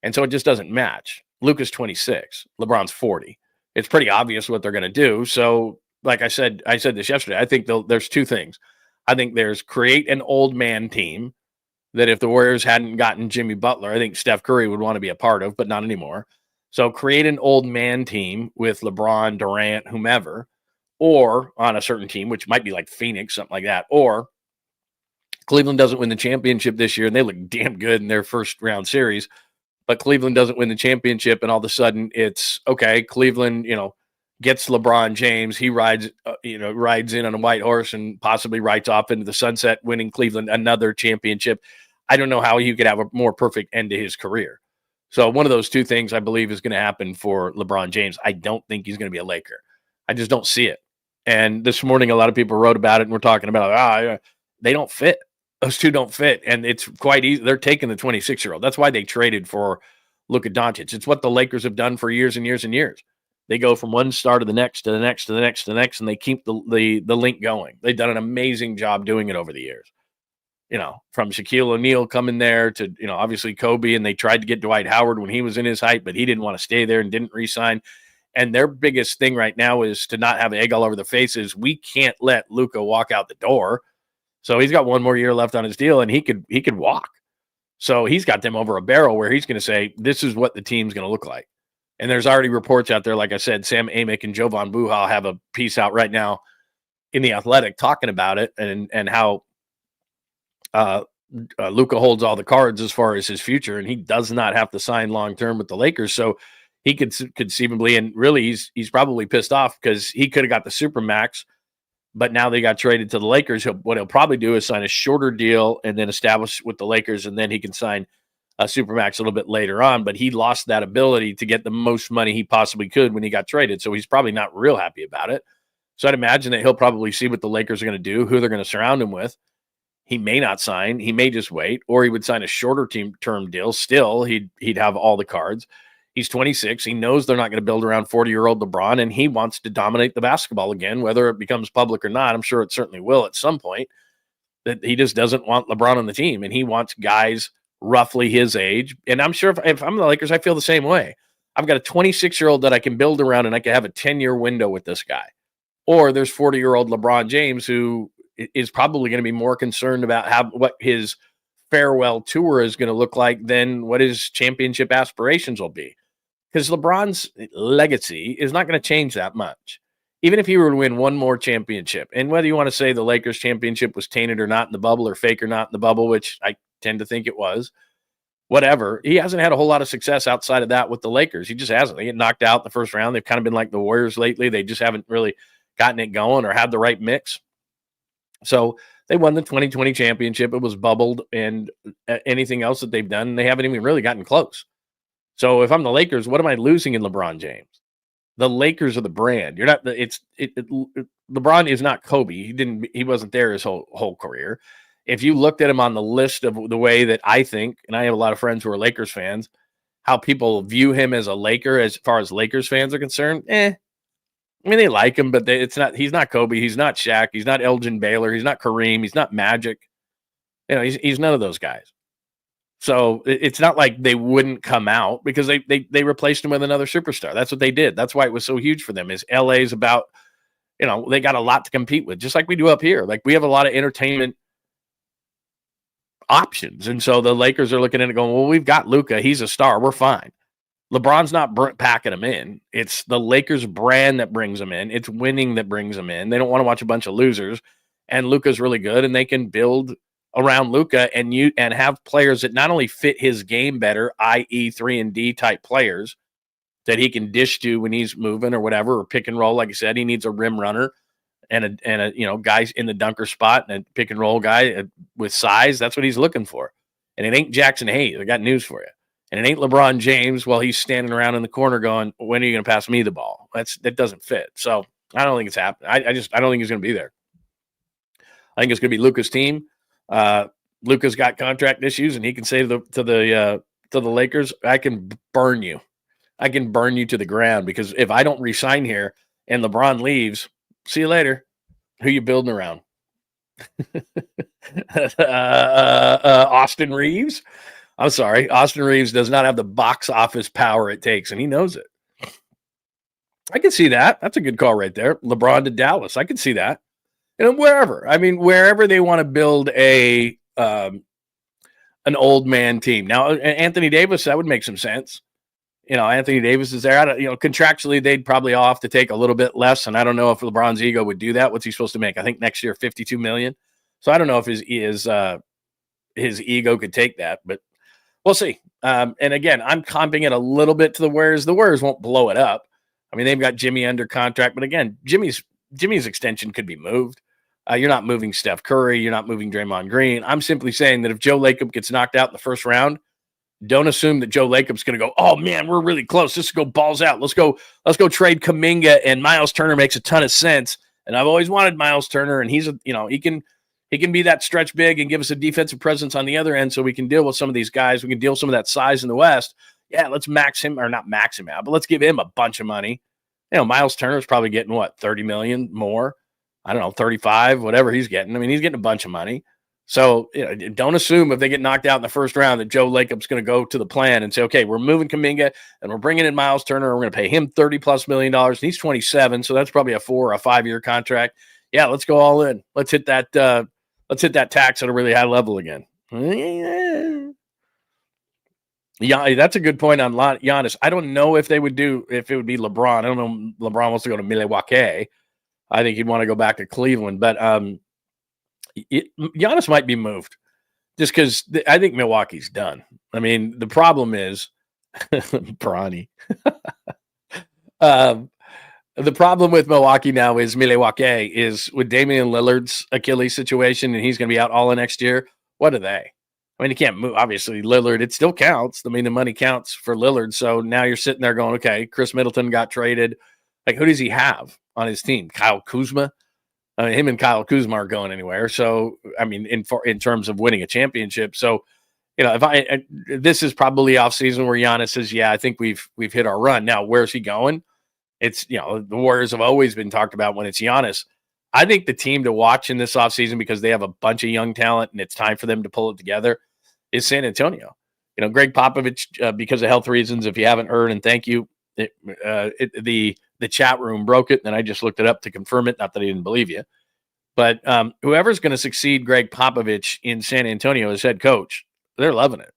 And so it just doesn't match. Luka's 26. LeBron's 40. It's pretty obvious what they're going to do. So like I said this yesterday, I think there's two things. I think there's create an old man team that if the Warriors hadn't gotten Jimmy Butler, I think Steph Curry would want to be a part of, but not anymore. So create an old man team with LeBron, Durant, whomever, or on a certain team, which might be like Phoenix, something like that. Or Cleveland doesn't win the championship this year, and they look damn good in their first round series, but Cleveland doesn't win the championship, and all of a sudden it's, okay, Cleveland, gets LeBron James. He rides in on a white horse and possibly rides off into the sunset, winning Cleveland another championship. I don't know how you could have a more perfect end to his career. So one of those two things I believe is going to happen for LeBron James. I don't think he's going to be a Laker. I just don't see it. And this morning, a lot of people wrote about it, and we're talking about, they don't fit. Those two don't fit. And it's quite easy. They're taking the 26-year-old. That's why they traded for Luka Doncic. It's what the Lakers have done for years and years and years. They go from one star to the next, to the next, to the next, to the next, and they keep the link going. They've done an amazing job doing it over the years. From Shaquille O'Neal coming there to, obviously Kobe, and they tried to get Dwight Howard when he was in his height, but he didn't want to stay there and didn't re-sign. And their biggest thing right now is to not have egg all over their faces. We can't let Luka walk out the door. So he's got one more year left on his deal, and he could walk. So he's got them over a barrel where he's going to say, this is what the team's going to look like. And there's already reports out there, like I said, Sam Amick and Jovan Buha have a piece out right now in The Athletic talking about it and how Luka holds all the cards as far as his future, and he does not have to sign long-term with the Lakers. So he could conceivably, and really he's probably pissed off because he could have got the Supermax, but now they got traded to the Lakers. What he'll probably do is sign a shorter deal and then establish with the Lakers, and then he can sign a Supermax a little bit later on. But he lost that ability to get the most money he possibly could when he got traded. So he's probably not real happy about it. So I'd imagine that he'll probably see what the Lakers are going to do, who they're going to surround him with. He may not sign. He may just wait, or he would sign a shorter term deal. Still, he'd have all the cards. He's 26. He knows they're not going to build around 40-year-old LeBron, and he wants to dominate the basketball again, whether it becomes public or not. I'm sure it certainly will at some point. That he just doesn't want LeBron on the team, and he wants guys roughly his age. And I'm sure if I'm the Lakers, I feel the same way. I've got a 26-year-old that I can build around, and I can have a 10-year window with this guy. Or there's 40-year-old LeBron James who is probably going to be more concerned about what his farewell tour is going to look like than what his championship aspirations will be. Because LeBron's legacy is not going to change that much. Even if he were to win one more championship, and whether you want to say the Lakers championship was tainted or not in the bubble, or fake or not in the bubble, which I tend to think it was. Whatever. He hasn't had a whole lot of success outside of that with the Lakers. He just hasn't. They get knocked out in the first round. They've kind of been like the Warriors lately. They just haven't really gotten it going or had the right mix. So they won the 2020 championship. It was bubbled, and anything else that they've done, they haven't even really gotten close. So if I'm the Lakers, what am I losing in LeBron James? The Lakers are the brand. You're not. LeBron is not Kobe. He wasn't there his whole career. If you looked at him on the list of the way that I think, and I have a lot of friends who are Lakers fans, how people view him as a Laker as far as Lakers fans are concerned, I mean, they like him, but he's not Kobe. He's not Shaq. He's not Elgin Baylor. He's not Kareem. He's not Magic. He's none of those guys. So it's not like they wouldn't come out because they replaced him with another superstar. That's what they did. That's why it was so huge for them. Is LA's about, they got a lot to compete with, just like we do up here. Like we have a lot of entertainment options. And so the Lakers are looking at it going, well, we've got Luka. He's a star. We're fine. LeBron's not packing them in. It's the Lakers brand that brings them in. It's winning that brings them in. They don't want to watch a bunch of losers. And Luka's really good, and they can build around Luka and have players that not only fit his game better, i.e. 3-and-D type players that he can dish to when he's moving or whatever, or pick and roll. Like I said, he needs a rim runner and a guys in the dunker spot and a pick and roll guy with size. That's what he's looking for. And it ain't Jackson Hayes. I got news for you. And it ain't LeBron James while he's standing around in the corner going, when are you going to pass me the ball? That doesn't fit. So I don't think it's happening. I don't think he's going to be there. I think it's going to be Luka's team. Luka's got contract issues, and he can say to the Lakers, I can burn you. I can burn you to the ground, because if I don't re-sign here and LeBron leaves, see you later. Who you building around? Austin Reeves? I'm sorry. Austin Reeves does not have the box office power it takes, and he knows it. I can see that. That's a good call right there. LeBron to Dallas. I can see that. And wherever. I mean, wherever they want to build an old man team. Now, Anthony Davis, that would make some sense. Anthony Davis is there. Contractually, they'd probably off to take a little bit less, and I don't know if LeBron's ego would do that. What's he supposed to make? I think next year, $52 million. So I don't know if his ego could take that, but we'll see. And again, I'm comping it a little bit to the Warriors. The Warriors won't blow it up. I mean, they've got Jimmy under contract, but again, Jimmy's extension could be moved. You're not moving Steph Curry. You're not moving Draymond Green. I'm simply saying that if Joe Lacob gets knocked out in the first round, don't assume that Joe Lacob's going to go, oh man, we're really close. Let's go balls out. Let's go trade Kuminga, and Miles Turner makes a ton of sense. And I've always wanted Miles Turner, and he's he can be that stretch big and give us a defensive presence on the other end, so we can deal with some of these guys. We can deal with some of that size in the West. Yeah, let's max him, or not max him out, but let's give him a bunch of money. Miles Turner's probably getting what, 30 million more? I don't know, 35, whatever he's getting. I mean, he's getting a bunch of money. So don't assume if they get knocked out in the first round that Joe Lacob's going to go to the plan and say, okay, we're moving Kuminga and we're bringing in Miles Turner. And we're going to pay him $30+ million. And he's 27. So that's probably a 4 or a 5-year contract. Yeah, let's go all in. Let's hit that tax at a really high level again. Yeah, that's a good point on Giannis. I don't know if it would be LeBron. I don't know. LeBron wants to go to Milwaukee. I think he'd want to go back to Cleveland, but Giannis might be moved just because I think Milwaukee's done. I mean, the problem is Bronny. The problem with Milwaukee now is Milwaukee is with Damian Lillard's Achilles situation, and he's going to be out all of next year. What are they? I mean, he can't move. Obviously, Lillard, it still counts. I mean, the money counts for Lillard. So now you're sitting there going, okay, Chris Middleton got traded. Like, who does he have on his team? Kyle Kuzma? I mean, him and Kyle Kuzma aren't going anywhere. So, I mean, in terms of winning a championship. So, this is probably off season where Giannis says, yeah, I think we've hit our run. Now, where's he going? It's, the Warriors have always been talked about when it's Giannis. I think the team to watch in this offseason, because they have a bunch of young talent and it's time for them to pull it together, is San Antonio. Greg Popovich, because of health reasons, if you haven't heard, and thank you, the chat room broke it, and I just looked it up to confirm it. Not that I didn't believe you. But whoever's going to succeed Greg Popovich in San Antonio as head coach, they're loving it.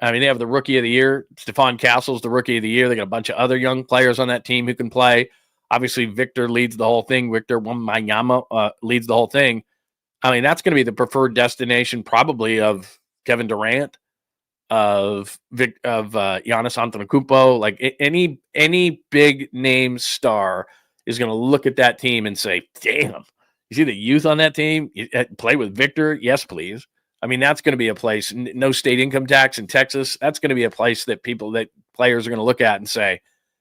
I mean, they have the rookie of the year. Stephon Castle's the rookie of the year. They got a bunch of other young players on that team who can play. Obviously, Victor leads the whole thing. Victor Wembanyama leads the whole thing. I mean, that's going to be the preferred destination probably of Kevin Durant, of 𝐻𝐿𝐫𝐞, 𝐻𝐿𝐫𝐞, like any big name star is going to look at that team and say, damn, you see the youth on that team? You play with Victor? Yes, please. I mean, that's going to be a place, no state income tax in Texas. That's going to be a place that players are going to look at and say,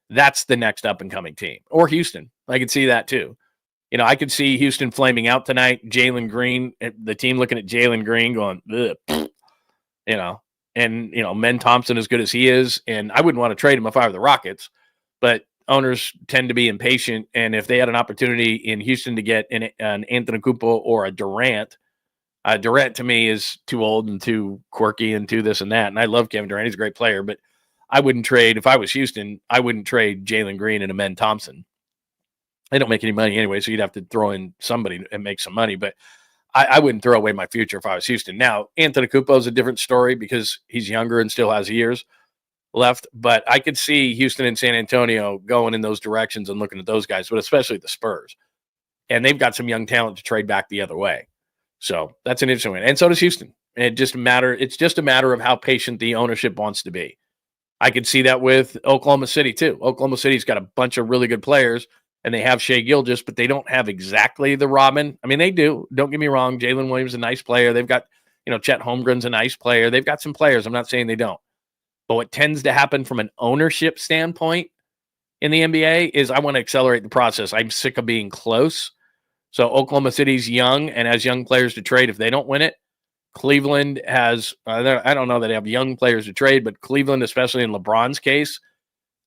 that's the next up and coming team. Or Houston. I could see that too. You know, I could see Houston flaming out tonight. Jalen Green, the team looking at Jalen Green going, ugh, you know, and, you know, Men Thompson as good as he is. And I wouldn't want to trade him if I were the Rockets, but owners tend to be impatient. And if they had an opportunity in Houston to get an Antetokounmpo or a Durant, Durant to me is too old and too quirky and too this and that. And I love Kevin Durant. He's a great player, but I wouldn't trade, if I was Houston, I wouldn't trade Jalen Green and a Men Thompson. They don't make any money anyway, so you'd have to throw in somebody and make some money. But I wouldn't throw away my future if I was Houston. Now, Antetokounmpo is a different story because he's younger and still has years left. But I could see Houston and San Antonio going in those directions and looking at those guys, but especially the Spurs. And they've got some young talent to trade back the other way. So that's an interesting one. And so does Houston. It's just a matter of how patient the ownership wants to be. I could see that with Oklahoma City too. Oklahoma City's got a bunch of really good players, and they have 𝐦𝐫𝐽, but they don't have exactly the Robin. I mean, they do. Don't get me wrong. Jalen Williams is a nice player. They've got, you know, Chet Holmgren's a nice player. They've got some players. I'm not saying they don't. But what tends to happen from an ownership standpoint in the NBA is I want to accelerate the process. I'm sick of being close. So Oklahoma City's young and has young players to trade if they don't win it. Cleveland has, I don't know that they have young players to trade, but Cleveland, especially in LeBron's case,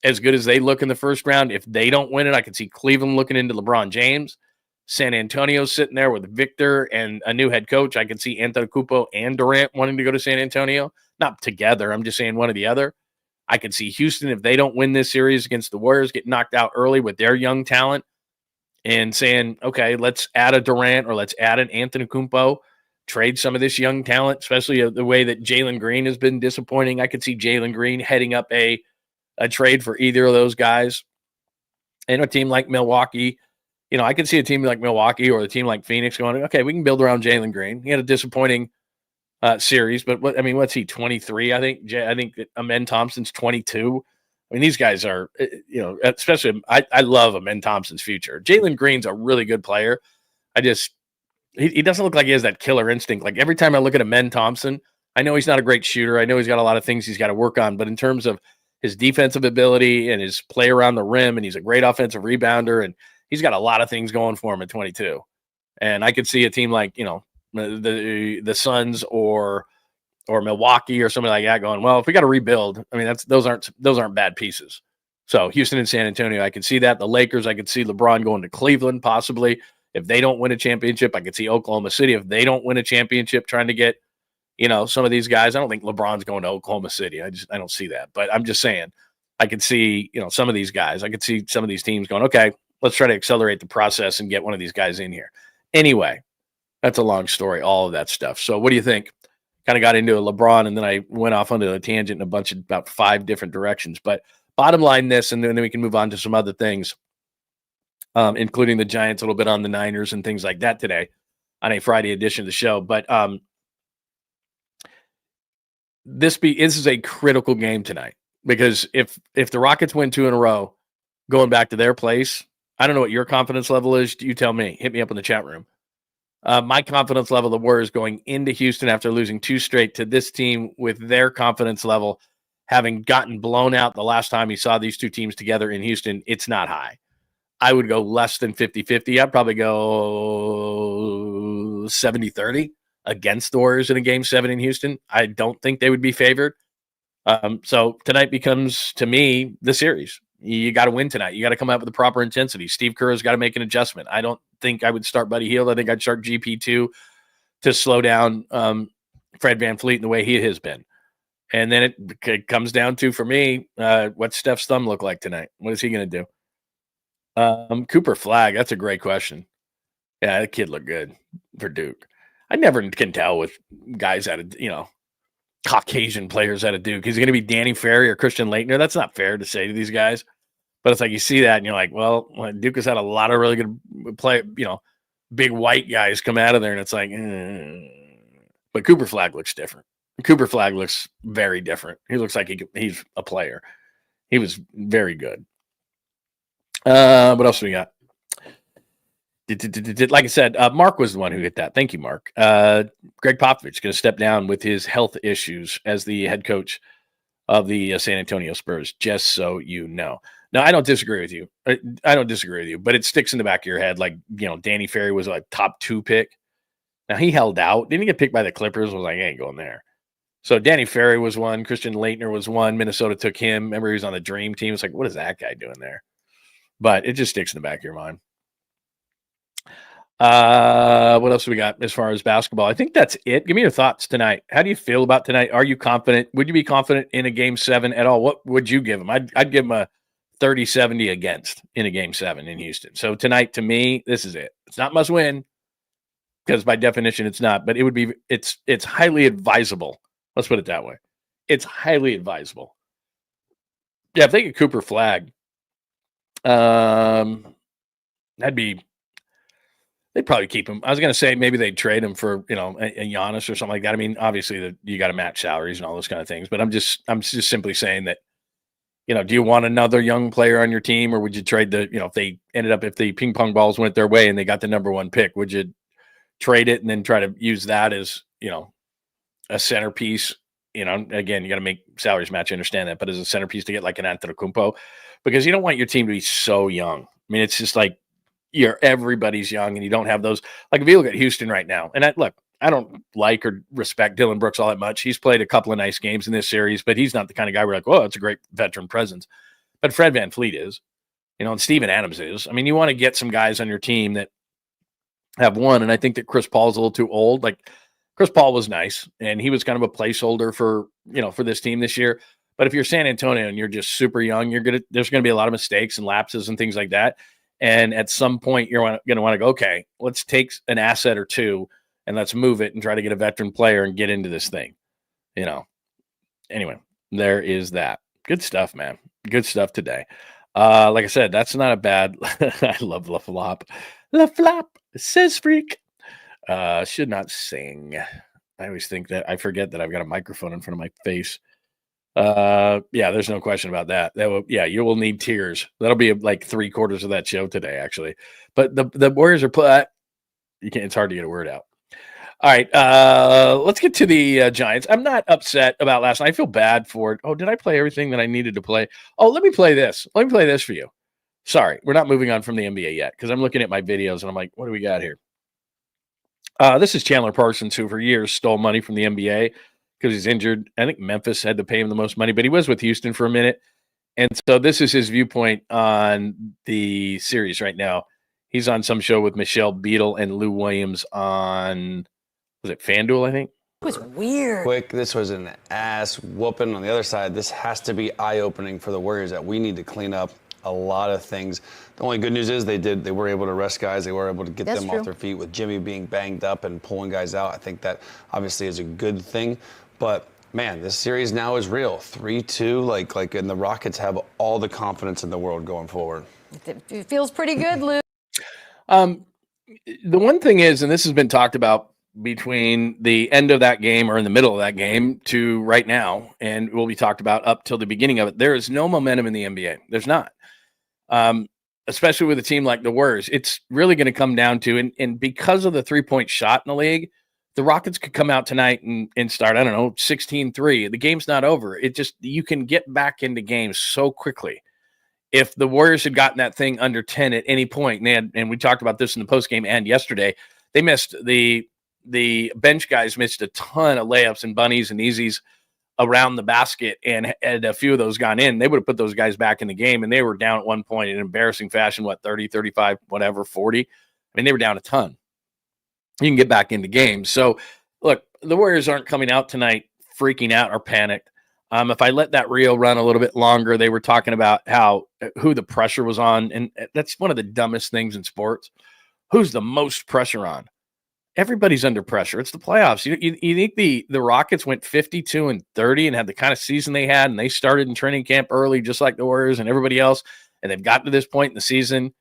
as good as they look in the first round, if they don't win it, I can see Cleveland looking into LeBron James. San Antonio sitting there with Victor and a new head coach. I can see Antetokounmpo and Durant wanting to go to San Antonio. Not together. I'm just saying one or the other. I could see Houston, if they don't win this series against the Warriors, get knocked out early with their young talent and saying, okay, let's add a Durant or let's add an Antetokounmpo, trade some of this young talent, especially the way that Jalen Green has been disappointing. I could see Jalen Green heading up a trade for either of those guys. And a team like Milwaukee, you know, I could see a team like Milwaukee or a team like Phoenix going, okay, we can build around Jalen Green. He had a disappointing series, but what's he, 23? I think Amen Thompson's 22. I mean, these guys are, you know, especially I love Amen Thompson's future. Jalen Green's a really good player. He doesn't look like he has that killer instinct. Like every time I look at Amen Thompson, I know he's not a great shooter. I know he's got a lot of things he's got to work on, but in terms of his defensive ability and his play around the rim, and he's a great offensive rebounder, and he's got a lot of things going for him at 22. And I could see a team like, you know, the Suns or Milwaukee or something like that going, well, if we got to rebuild, I mean, those aren't bad pieces. So Houston and San Antonio, I could see that. The Lakers, I could see LeBron going to Cleveland possibly. If they don't win a championship, I could see Oklahoma City. If they don't win a championship, trying to get, you know, some of these guys. I don't think LeBron's going to Oklahoma City. I don't see that. But I'm just saying, I could see, you know, some of these guys. I could see some of these teams going, okay, let's try to accelerate the process and get one of these guys in here. Anyway, that's a long story, all of that stuff. So what do you think? Kind of got into a LeBron, and then I went off onto a tangent in about 5 different directions. But bottom line this, and then we can move on to some other things, including the Giants, a little bit on the Niners and things like that today on a Friday edition of the show. But this is a critical game tonight, because if the Rockets win 2 in a row, going back to their place, I don't know what your confidence level is. You tell me. Hit me up in the chat room. My confidence level, the Warriors going into Houston after losing 2 straight to this team with their confidence level, having gotten blown out the last time he saw these 2 teams together in Houston, it's not high. I would go less than 50-50. I'd probably go 70-30 against the Warriors in a Game 7 in Houston. I don't think they would be favored. So tonight becomes, to me, the series. You got to win tonight. You got to come out with the proper intensity. Steve Kerr has got to make an adjustment. I don't think I would start Buddy Hield. I think I'd start GP2 to slow down Fred VanVleet in the way he has been. And then it comes down to, for me, what's Steph's thumb look like tonight? What is he going to do? Cooper Flagg, that's a great question. Yeah, that kid looked good for Duke. I never can tell with guys out of, you know, Caucasian players out of Duke. Is he going to be Danny Ferry or Christian Laettner? That's not fair to say to these guys. But it's like you see that and you're like, well, Duke has had a lot of really good play, you know, big white guys come out of there, and it's like, But Cooper Flagg looks different. Cooper Flagg looks very different. He looks like he's a player. He was very good. What else we got? Like I said, Mark was the one who hit that. Thank you, Mark. Greg Popovich going to step down with his health issues as the head coach of the San Antonio Spurs, just so you know. Now, I don't disagree with you. I don't disagree with you, but it sticks in the back of your head. Like, Danny Ferry was a top 2 pick. Now, he held out. Didn't he get picked by the Clippers? I was like, I ain't going there. So Danny Ferry was one. Christian Laettner was one. Minnesota took him. Remember, he was on the Dream Team. It's like, what is that guy doing there? But it just sticks in the back of your mind. What else do we got as far as basketball? I think that's it. Give me your thoughts tonight. How do you feel about tonight? Are you confident? Would you be confident in a Game 7 at all? What would you give them? I'd give them a 30-70 against in a Game 7 in Houston. So tonight, to me, this is it. It's not must win because by definition it's not, but it's highly advisable. Let's put it that way. It's highly advisable. Yeah, if they get Cooper Flagg, they'd probably keep him. I was going to say maybe they'd trade him for, a Giannis or something like that. I mean, obviously you got to match salaries and all those kind of things, but I'm just simply saying that, do you want another young player on your team, or would you trade if the ping pong balls went their way and they got the number 1 pick, would you trade it and then try to use that as, a centerpiece? Again, you got to make salaries match. I understand that, but as a centerpiece to get like an 𝐷𝐷𝐿𝐵𝐿, because you don't want your team to be so young. I mean, it's just like everybody's young and you don't have those. Like if you look at Houston right now, and I don't like or respect Dylan Brooks all that much. He's played a couple of nice games in this series, but he's not the kind of guy we're like, oh, that's a great veteran presence. But Fred VanVleet is, and Steven Adams is. I mean, you want to get some guys on your team that have won, and I think that Chris Paul's a little too old. Like Chris Paul was nice, and he was kind of a placeholder for this team this year. But if you're San Antonio and you're just super young, there's going to be a lot of mistakes and lapses and things like that. And at some point, you're going to want to go, okay, let's take an asset or two and let's move it and try to get a veteran player and get into this thing. Anyway, there is that. Good stuff, man. Good stuff today. Like I said, that's not a bad. I love La Flop. La Flop says freak. Should not sing. I always think that I forget that I've got a microphone in front of my face. Yeah, there's no question about that. You will need tears. That'll be like 3/4 of that show today, actually. But the Warriors are it's hard to get a word out. All right, let's get to the Giants. I'm not upset about last night. I feel bad for it. Oh, did I play everything that I needed to play? Oh, let me play this. Let me play this for you. Sorry, we're not moving on from the NBA yet because I'm looking at my videos and I'm like, what do we got here? This is Chandler Parsons, who for years stole money from the NBA because he's injured. I think Memphis had to pay him the most money, but he was with Houston for a minute. And so this is his viewpoint on the series right now. He's on some show with Michelle Beadle and Lou Williams on, was it FanDuel, I think? It was weird. Quick, this was an ass whooping. On the other side, this has to be eye-opening for the Warriors that we need to clean up a lot of things. The only good news is they were able to rest guys. They were able to get them off their feet with Jimmy being banged up and pulling guys out. I think that obviously is a good thing. But man, this series now is real. 3-2, and the Rockets have all the confidence in the world going forward. It feels pretty good, Lou. The one thing is, and this has been talked about between the end of that game or in the middle of that game to right now, and will be talked about up till the beginning of it, there is no momentum in the NBA. There's not. Especially with a team like the Warriors. It's really going to come down to, and because of the 3-point shot in the league, the Rockets could come out tonight and start, 16-3. The game's not over. You can get back into games so quickly. If the Warriors had gotten that thing under 10 at any point, and we talked about this in the postgame and yesterday, they missed the bench guys missed a ton of layups and bunnies and easies around the basket, and had a few of those gone in, they would have put those guys back in the game, and they were down at one point in embarrassing fashion, 30, 35, whatever, 40. I mean, they were down a ton. You can get back into games. So, look, the Warriors aren't coming out tonight freaking out or panicked. If I let that reel run a little bit longer, they were talking about who the pressure was on, and that's one of the dumbest things in sports. Who's the most pressure on? Everybody's under pressure. It's the playoffs. You think the Rockets went 52-30 and had the kind of season they had, and they started in training camp early, just like the Warriors and everybody else, and they've gotten to this point in the season,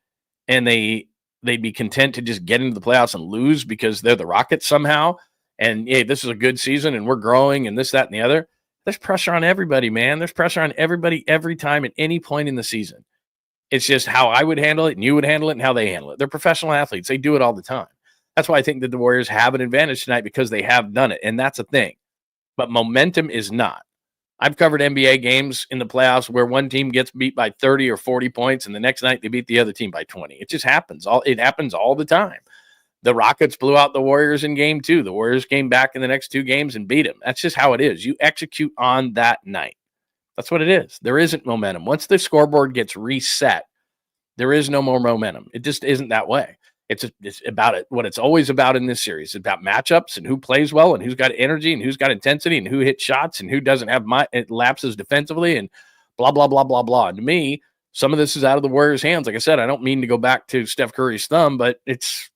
and they'd be content to just get into the playoffs and lose because they're the Rockets somehow, and hey, this is a good season and we're growing and this, that, and the other. There's pressure on everybody, man. There's pressure on everybody every time at any point in the season. It's just how I would handle it and you would handle it and how they handle it. They're professional athletes. They do it all the time. That's why I think that the Warriors have an advantage tonight, because they have done it, and that's a thing. But momentum is not. I've covered NBA games in the playoffs where one team gets beat by 30 or 40 points, and the next night they beat the other team by 20. It just happens. It happens all the time. The Rockets blew out the Warriors in game 2. The Warriors came back in the next 2 games and beat them. That's just how it is. You execute on that night. That's what it is. There isn't momentum. Once the scoreboard gets reset, there is no more momentum. It just isn't that way. It's about it. What it's always about in this series. It's about matchups and who plays well and who's got energy and who's got intensity and who hits shots and who doesn't have lapses defensively and blah, blah, blah, blah, blah. And to me, some of this is out of the Warriors' hands. Like I said, I don't mean to go back to Steph Curry's thumb, but it's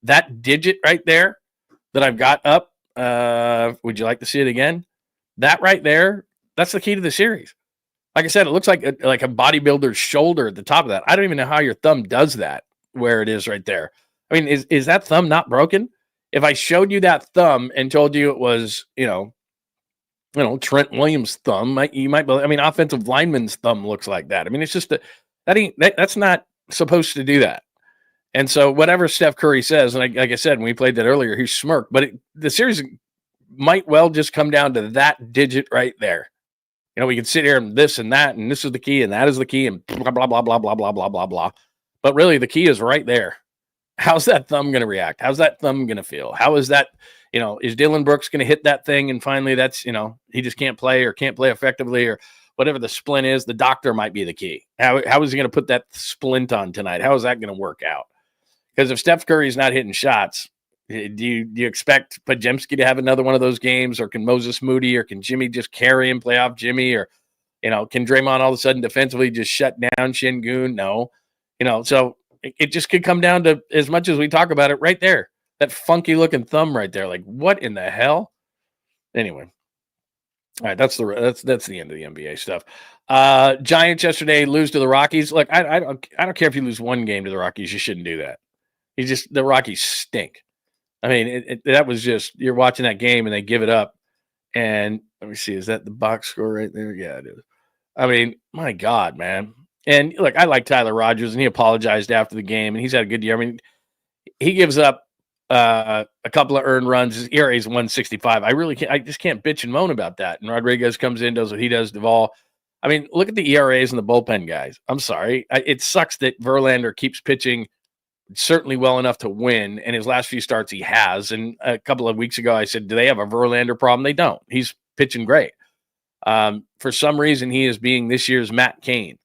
that digit right there that I've got up. Would you like to see it again? That right there, that's the key to the series. Like I said, it looks like a bodybuilder's shoulder at the top of that. I don't even know how your thumb does that, where it is right there. I mean, is that thumb not broken? If I showed you that thumb and told you it was, Trent Williams' thumb, you might. I mean, offensive lineman's thumb looks like that. I mean, it's just that's not supposed to do that. And so whatever Steph Curry says, and like I said, when we played that earlier, he smirked. But the series might well just come down to that digit right there. We can sit here and this and that, and this is the key, and that is the key, and blah, blah, blah, blah, blah, blah, blah, blah, blah. But really, the key is right there. How's that thumb going to react? How's that thumb going to feel? How is that, is Dylan Brooks going to hit that thing, and finally that's, he just can't play or can't play effectively or whatever the splint is? The doctor might be the key. How is he going to put that splint on tonight? How is that going to work out? Because if Steph Curry's not hitting shots, do you expect Podziemski to have another one of those games, or can Moses Moody or can Jimmy just carry him, play off Jimmy, or can Draymond all of a sudden defensively just shut down Şengün? No, so it just could come down to, as much as we talk about it, right there, that funky looking thumb right there. Like, what in the hell? Anyway, all right, that's the end of the NBA stuff. Giants yesterday lose to the Rockies. Look, I don't care if you lose one game to the Rockies. You shouldn't do that. The Rockies stink. I mean, that was just, you're watching that game and they give it up. And let me see, is that the box score right there? Yeah, it is. I mean, my God, man. And look, I like Tyler Rogers, and he apologized after the game, and he's had a good year. I mean, he gives up a couple of earned runs. His ERA is 165. I just can't bitch and moan about that. And Rodriguez comes in, does what he does. Duvall. I mean, look at the ERAs and the bullpen guys. I'm sorry. It sucks that Verlander keeps pitching certainly well enough to win, and his last few starts he has. And a couple of weeks ago I said, do they have a Verlander problem? They don't. He's pitching great. For some reason he is being this year's Matt Cain.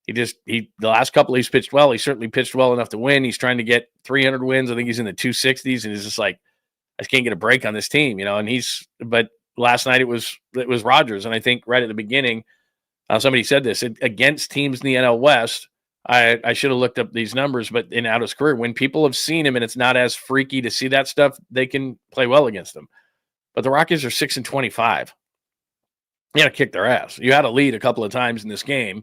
The last couple he's pitched well. He certainly pitched well enough to win. He's trying to get 300 wins. I think he's in the 260s, and he's just like, I just can't get a break on this team, but last night it was Rogers. And I think right at the beginning, somebody said this, against teams in the NL West, I should have looked up these numbers, but out his career, when people have seen him and it's not as freaky to see that stuff, they can play well against them. But the Rockies are 6-25. You got to kick their ass. You had a lead a couple of times in this game,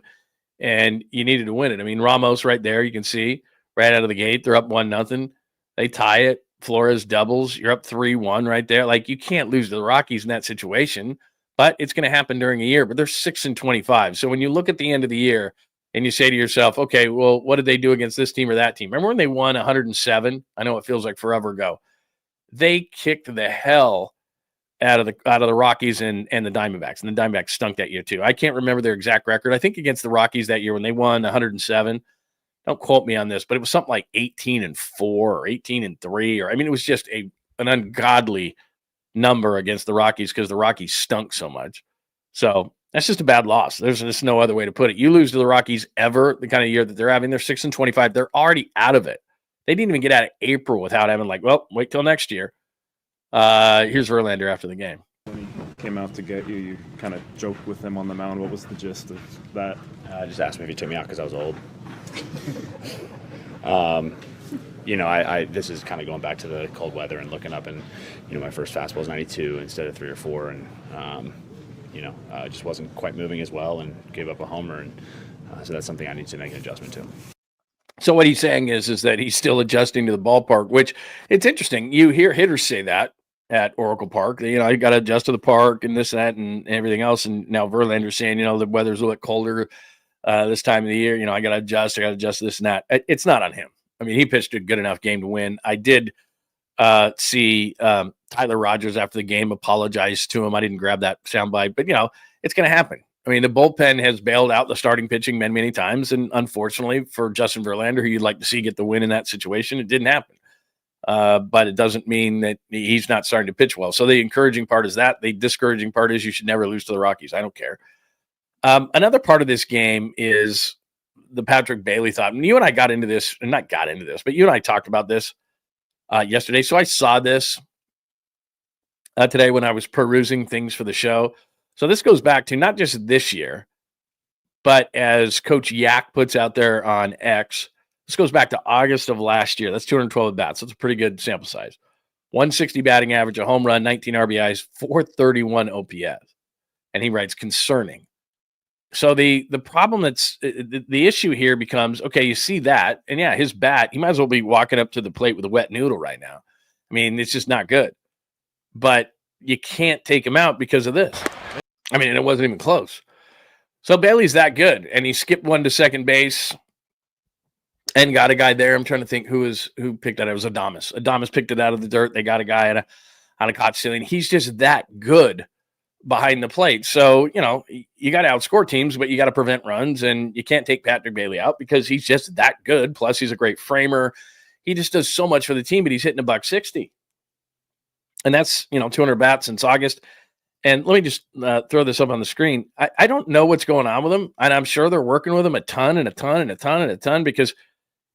and you needed to win it. I mean, Ramos right there, you can see right out of the gate, they're up 1-0. They tie it. Flores doubles. You're up 3-1 right there. Like, you can't lose to the Rockies in that situation, but it's going to happen during a year. But they're 6-25. So when you look at the end of the year, and you say to yourself, okay, well, what did they do against this team or that team? Remember when they won 107? I know it feels like forever ago. They kicked the hell out of the Rockies and the Diamondbacks, and the Diamondbacks stunk that year too. I can't remember their exact record. I think against the Rockies that year when they won 107, don't quote me on this, but it was something like 18-4 or 18-3, or I mean, it was just an ungodly number against the Rockies because the Rockies stunk so much. So that's just a bad loss. There's just no other way to put it. You lose to the Rockies ever, the kind of year that they're having, they're 6-25. They're already out of it. They didn't even get out of April without having wait till next year. Here's Verlander after the game. When he came out to get you, you kind of joked with him on the mound. What was the gist of that? Just asked me if he took me out because I was old. This is kind of going back to the cold weather and looking up, and my first fastball was 92 instead of 3 or 4, and just wasn't quite moving as well and gave up a homer. And so that's something I need to make an adjustment to. So what he's saying is that he's still adjusting to the ballpark, which it's interesting. You hear hitters say that, at Oracle Park. You know, you got to adjust to the park and this, that, and everything else. And now Verlander's saying, you know, the weather's a little bit colder this time of the year. You know, I got to adjust this and that. It's not on him. I mean, he pitched a good enough game to win. I did see Tyler Rogers after the game apologize to him. I didn't grab that soundbite, but, you know, it's going to happen. I mean, the bullpen has bailed out the starting pitching many, many times. And unfortunately for Justin Verlander, who you'd like to see get the win in that situation, it didn't happen. But it doesn't mean that he's not starting to pitch well. So the encouraging part is that. The discouraging part is you should never lose to the Rockies. I don't care. Another part of this game is the Patrick Bailey thought. And you and I got into this, and not got into this, but you and I talked about this yesterday. So I saw this today when I was perusing things for the show. So this goes back to not just this year, but as Coach Yak puts out there on X, this goes back to August of last year. That's 212 at-bats. That's a pretty good sample size. 160 batting average, a home run, 19 RBIs, 431 OPS. And he writes, concerning. So the problem the issue here becomes, okay, you see that, and yeah, his bat, he might as well be walking up to the plate with a wet noodle right now. I mean, it's just not good. But you can't take him out because of this. I mean, it wasn't even close. So Bailey's that good, and he skipped one to second base and got a guy there. I'm trying to think who picked that. It was Adames. Adames picked it out of the dirt. They got a guy on a caught ceiling. He's just that good behind the plate. So, you know, you got to outscore teams, but you got to prevent runs, and you can't take Patrick Bailey out because he's just that good. Plus, he's a great framer. He just does so much for the team, but he's hitting $160. And that's, you know, 200 bats since August. And let me just throw this up on the screen. I don't know what's going on with him, and I'm sure they're working with him a ton because,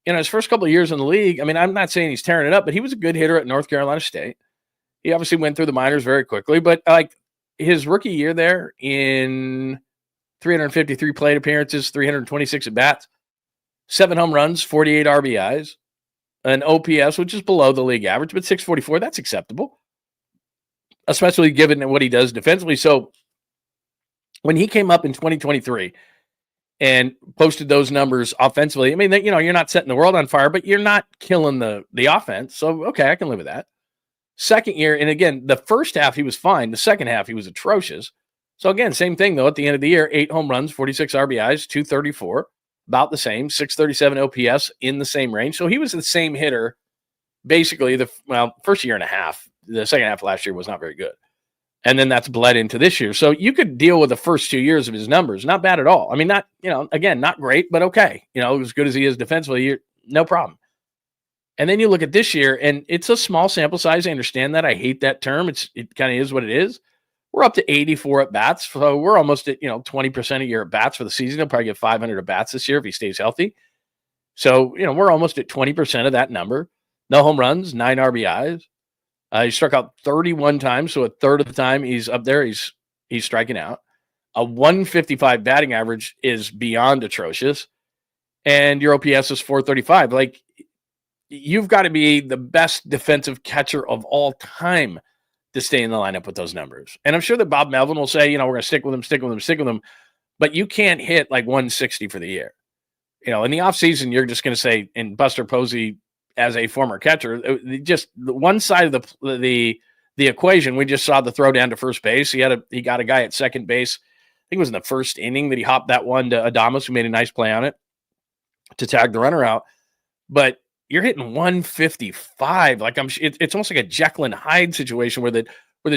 you know, his first couple of years in the league, I mean, I'm not saying he's tearing it up, but he was a good hitter at North Carolina State. He obviously went through the minors very quickly, but like his rookie year there in 353 plate appearances, 326 at-bats, 7 home runs, 48 RBIs, an OPS, which is below the league average, but 644, that's acceptable, especially given what he does defensively. So when he came up in 2023 and posted those numbers offensively, I mean, you know, you're not setting the world on fire, but you're not killing the offense. So, okay, I can live with that. Second year, and again, the first half he was fine. The second half he was atrocious. So again, same thing though. At the end of the year, 8 home runs, 46 RBIs, 234, about the same, 637 OPS in the same range. So he was the same hitter basically first year and a half. The second half of last year was not very good. And then that's bled into this year. So you could deal with the first 2 years of his numbers. Not bad at all. I mean, not, you know, again, not great, but okay. You know, as good as he is defensively, no problem. And then you look at this year, and it's a small sample size. I understand that. I hate that term. It kind of is what it is. We're up to 84 at-bats. So we're almost at, you know, 20% of your at-bats for the season. He'll probably get 500 at-bats this year if he stays healthy. So, you know, we're almost at 20% of that number. No home runs, 9 RBIs. He struck out 31 times, so a third of the time he's up there, he's striking out. A 155 batting average is beyond atrocious, and your OPS is 435. Like, you've got to be the best defensive catcher of all time to stay in the lineup with those numbers. And I'm sure that Bob Melvin will say, you know, we're going to stick with him, but you can't hit like 160 for the year. You know, in the offseason, you're just going to say, and Buster Posey, as a former catcher, just one side of the equation, we just saw the throw down to first base. He got a guy at second base. I think it was in the first inning that he hopped that one to Adames, who made a nice play on it to tag the runner out. But you're hitting 155. Like it's almost like a Jekyll and Hyde situation where the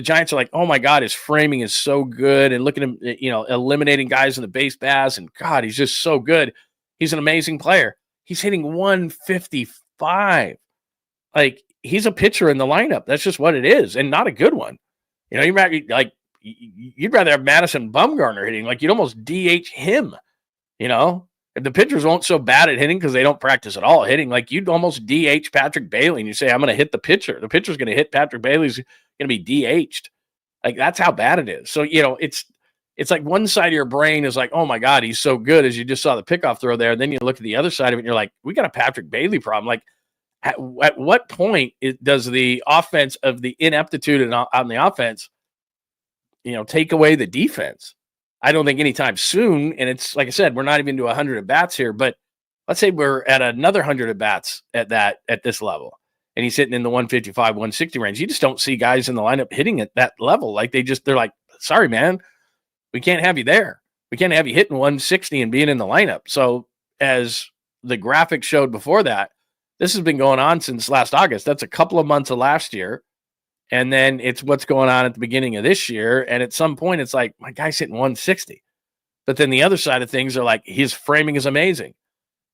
Giants are like, oh my God, his framing is so good, and look at him, you know, eliminating guys in the base paths, and God, he's just so good. He's an amazing player. He's hitting 155. Like, he's a pitcher in the lineup. That's just what it is, and not a good one. You know, you'd rather have Madison Bumgarner hitting. Like, you'd almost DH him. You know, if the pitchers aren't so bad at hitting because they don't practice at all hitting, like, you'd almost DH Patrick Bailey, and you say, I'm going to hit the pitcher. The pitcher's going to hit Patrick Bailey's going to be DH'd. Like, that's how bad it is. So, you know, it's like one side of your brain is like, oh my God, he's so good, as you just saw the pickoff throw there. And then you look at the other side of it and you're like, we got a Patrick Bailey problem. Like, at what point does the offense of the ineptitude on the offense, you know, take away the defense? I don't think anytime soon. And it's like I said, we're not even to 100 at bats here, but let's say we're at another 100 at bats at this level. and he's hitting in the 155, 160 range. You just don't see guys in the lineup hitting at that level. Like they're like, sorry, man, we can't have you there. We can't have you hitting 160 and being in the lineup. So as the graphic showed before that, this has been going on since last August. That's a couple of months of last year. And then it's what's going on at the beginning of this year. And at some point, it's like, my guy's hitting 160. But then the other side of things are like, his framing is amazing.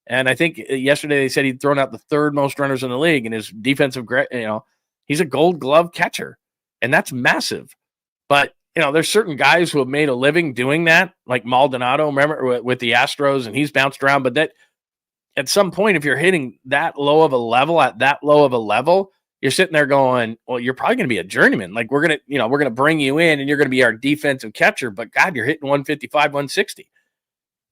And I think yesterday they said he'd thrown out the third most runners in the league, and his defensive, he's a Gold Glove catcher, and that's massive. But, there's certain guys who have made a living doing that, like Maldonado, remember, with the Astros, and he's bounced around. But that at some point, if you're hitting that low of a level, at that low of a level, you're sitting there going, well, you're probably going to be a journeyman. Like we're going to bring you in and you're going to be our defensive catcher, but God, you're hitting 155, 160.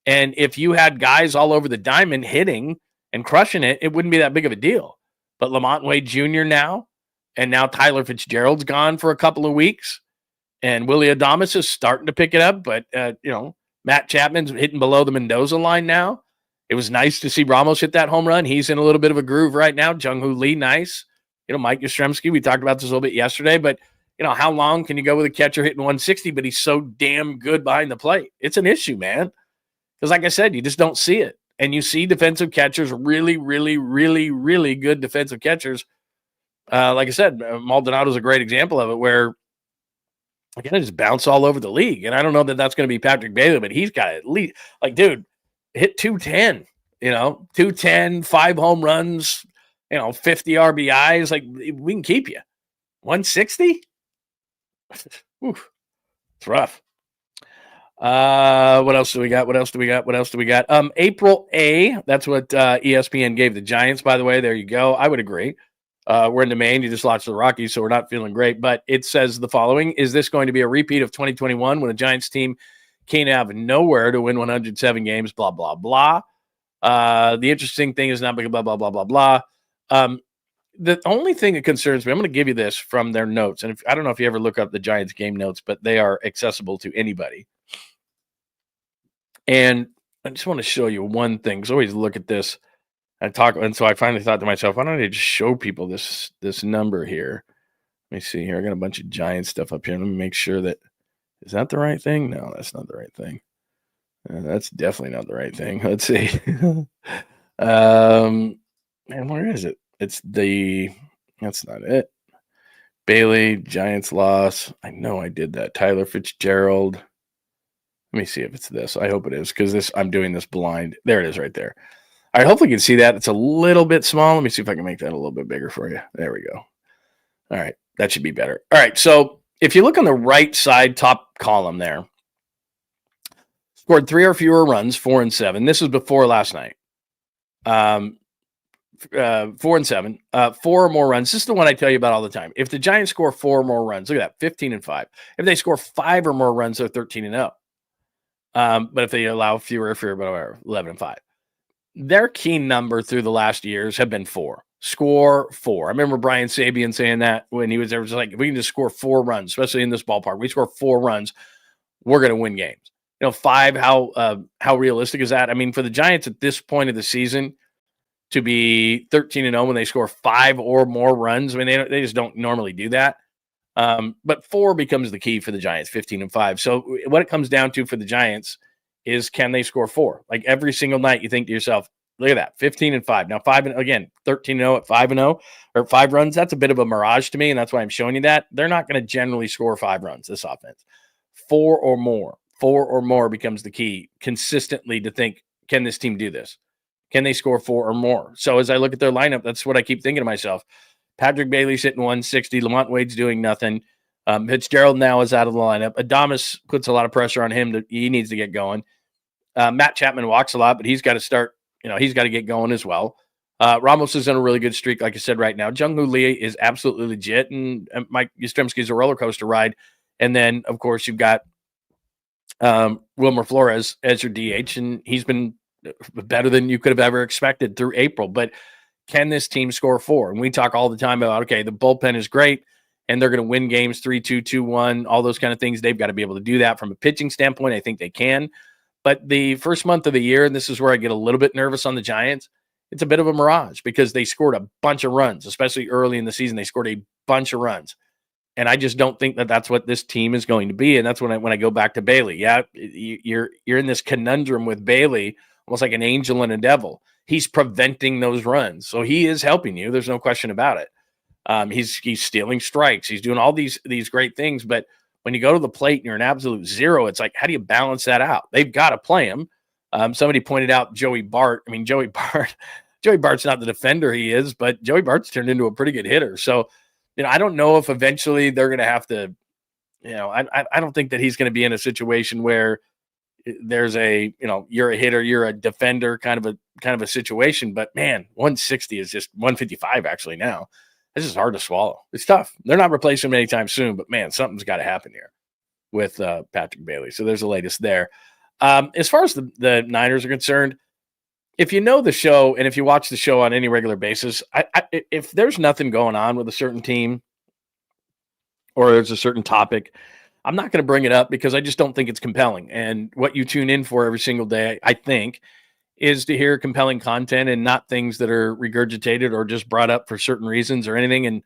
And if you had guys all over the diamond hitting and crushing it, it wouldn't be that big of a deal. But Lamont Wade Jr. now, and now Tyler Fitzgerald's gone for a couple of weeks, and Willie Adames is starting to pick it up. But, Matt Chapman's hitting below the Mendoza line now. It was nice to see Ramos hit that home run. He's in a little bit of a groove right now. 𝐮𝐬𝐫𝐫 Lee, nice. Mike 𝐬𝐮𝐬𝐜𝐫𝐞, we talked about this a little bit yesterday, but, how long can you go with a catcher hitting 160, but he's so damn good behind the plate? It's an issue, man. Because like I said, you just don't see it. And you see defensive catchers, really, really, really, really good defensive catchers. Like I said, Maldonado's a great example of it, where, again, just bounce all over the league. And I don't know that that's going to be Patrick Bailey, but he's got at least, like, dude, hit 210, 210, 5 home runs, 50 RBIs. Like, we can keep you. 160? Oof, it's rough. What else do we got? April A, that's what ESPN gave the Giants, by the way. There you go. I would agree. We're in the Maine. You just lost to the Rockies, so we're not feeling great. But it says the following: is this going to be a repeat of 2021 when the Giants team came out of nowhere to win 107 games, blah, blah, blah. The interesting thing is not blah, blah, blah, blah, blah. The only thing that concerns me, I'm going to give you this from their notes. And I don't know if you ever look up the Giants game notes, but they are accessible to anybody. And I just want to show you one thing, because I always look at this and talk. And so I finally thought to myself, why don't I just show people this number here? Let me see here. I got a bunch of Giant stuff up here. Let me make sure that, is that the right thing? No, that's not the right thing. That's definitely not the right thing. Let's see. Man, where is it? That's not it. Bailey, Giants loss. I know I did that. Tyler Fitzgerald. Let me see if it's this. I hope it is, because I'm doing this blind. There it is right there. All right, hopefully you can see that. It's a little bit small. Let me see if I can make that a little bit bigger for you. There we go. All right, that should be better. All right, so if you look on the right side top column there, scored 3 or fewer runs, 4 and 7. This was before last night. 4 and 7, 4 or more runs. This is the one I tell you about all the time. If the Giants score 4 or more runs, look at that, 15 and 5. If they score 5 or more runs, they're 13 and 0. But if they allow fewer, whatever, 11 and 5. Their key number through the last years have been 4. Score 4. I remember Brian Sabian saying that when he was there. It was like, if we can just score 4 runs, especially in this ballpark, we score 4 runs, we're going to win games. 5, how realistic is that? I mean, for the Giants at this point of the season to be 13 and 0 when they score 5 or more runs, I mean, they just don't normally do that. But 4 becomes the key for the Giants, 15 and 5. So what it comes down to for the Giants is, can they score 4? Like every single night you think to yourself, look at that, 15 and 5. Now 5 and again, 13 and 0 at 5 and 0 or 5 runs. That's a bit of a mirage to me. And that's why I'm showing you that. They're not going to generally score 5 runs, this offense. 4 or more becomes the key consistently to think, can this team do this? Can they score 4 or more? So as I look at their lineup, that's what I keep thinking to myself. Patrick Bailey's hitting 160. Lamont Wade's doing nothing. Fitzgerald now is out of the lineup. Adames puts a lot of pressure on him. He needs to get going. Matt Chapman walks a lot, but he's got to start. He's got to get going as well. Ramos is in a really good streak, like I said, right now. 𝐮𝐬𝐫𝐫 Lee is absolutely legit, and Mike 𝐬𝐮𝐬𝐽 is a roller coaster ride. And then, of course, you've got Wilmer Flores as your DH, and he's been better than you could have ever expected through April. But can this team score 4? And we talk all the time about, okay, the bullpen is great, and they're going to win games 3-2, 2-1, all those kind of things. They've got to be able to do that from a pitching standpoint. I think they can. But the first month of the year, and this is where I get a little bit nervous on the Giants, it's a bit of a mirage because they scored a bunch of runs, especially early in the season. They scored a bunch of runs. And I just don't think that that's what this team is going to be. And that's when I go back to Bailey. Yeah, you're in this conundrum with Bailey, almost like an angel and a devil. He's preventing those runs. So he is helping you. There's no question about it. He's stealing strikes. He's doing all these great things. But when you go to the plate and you're an absolute zero, it's like, how do you balance that out? They've got to play him. Somebody pointed out Joey Bart. I mean, Joey Bart's not the defender he is, but Joey Bart's turned into a pretty good hitter. So, I don't know if eventually they're going to have to, I don't think that he's going to be in a situation where there's a, you're a hitter, you're a defender kind of a situation. But man, 160 is just 155 actually now. This is hard to swallow. It's tough. They're not replacing him anytime soon, but man, something's got to happen here with Patrick Bailey. So there's the latest there. As far as the Niners are concerned, if you know the show and if you watch the show on any regular basis, if there's nothing going on with a certain team or there's a certain topic, I'm not going to bring it up because I just don't think it's compelling. And what you tune in for every single day, I think, is to hear compelling content and not things that are regurgitated or just brought up for certain reasons or anything. And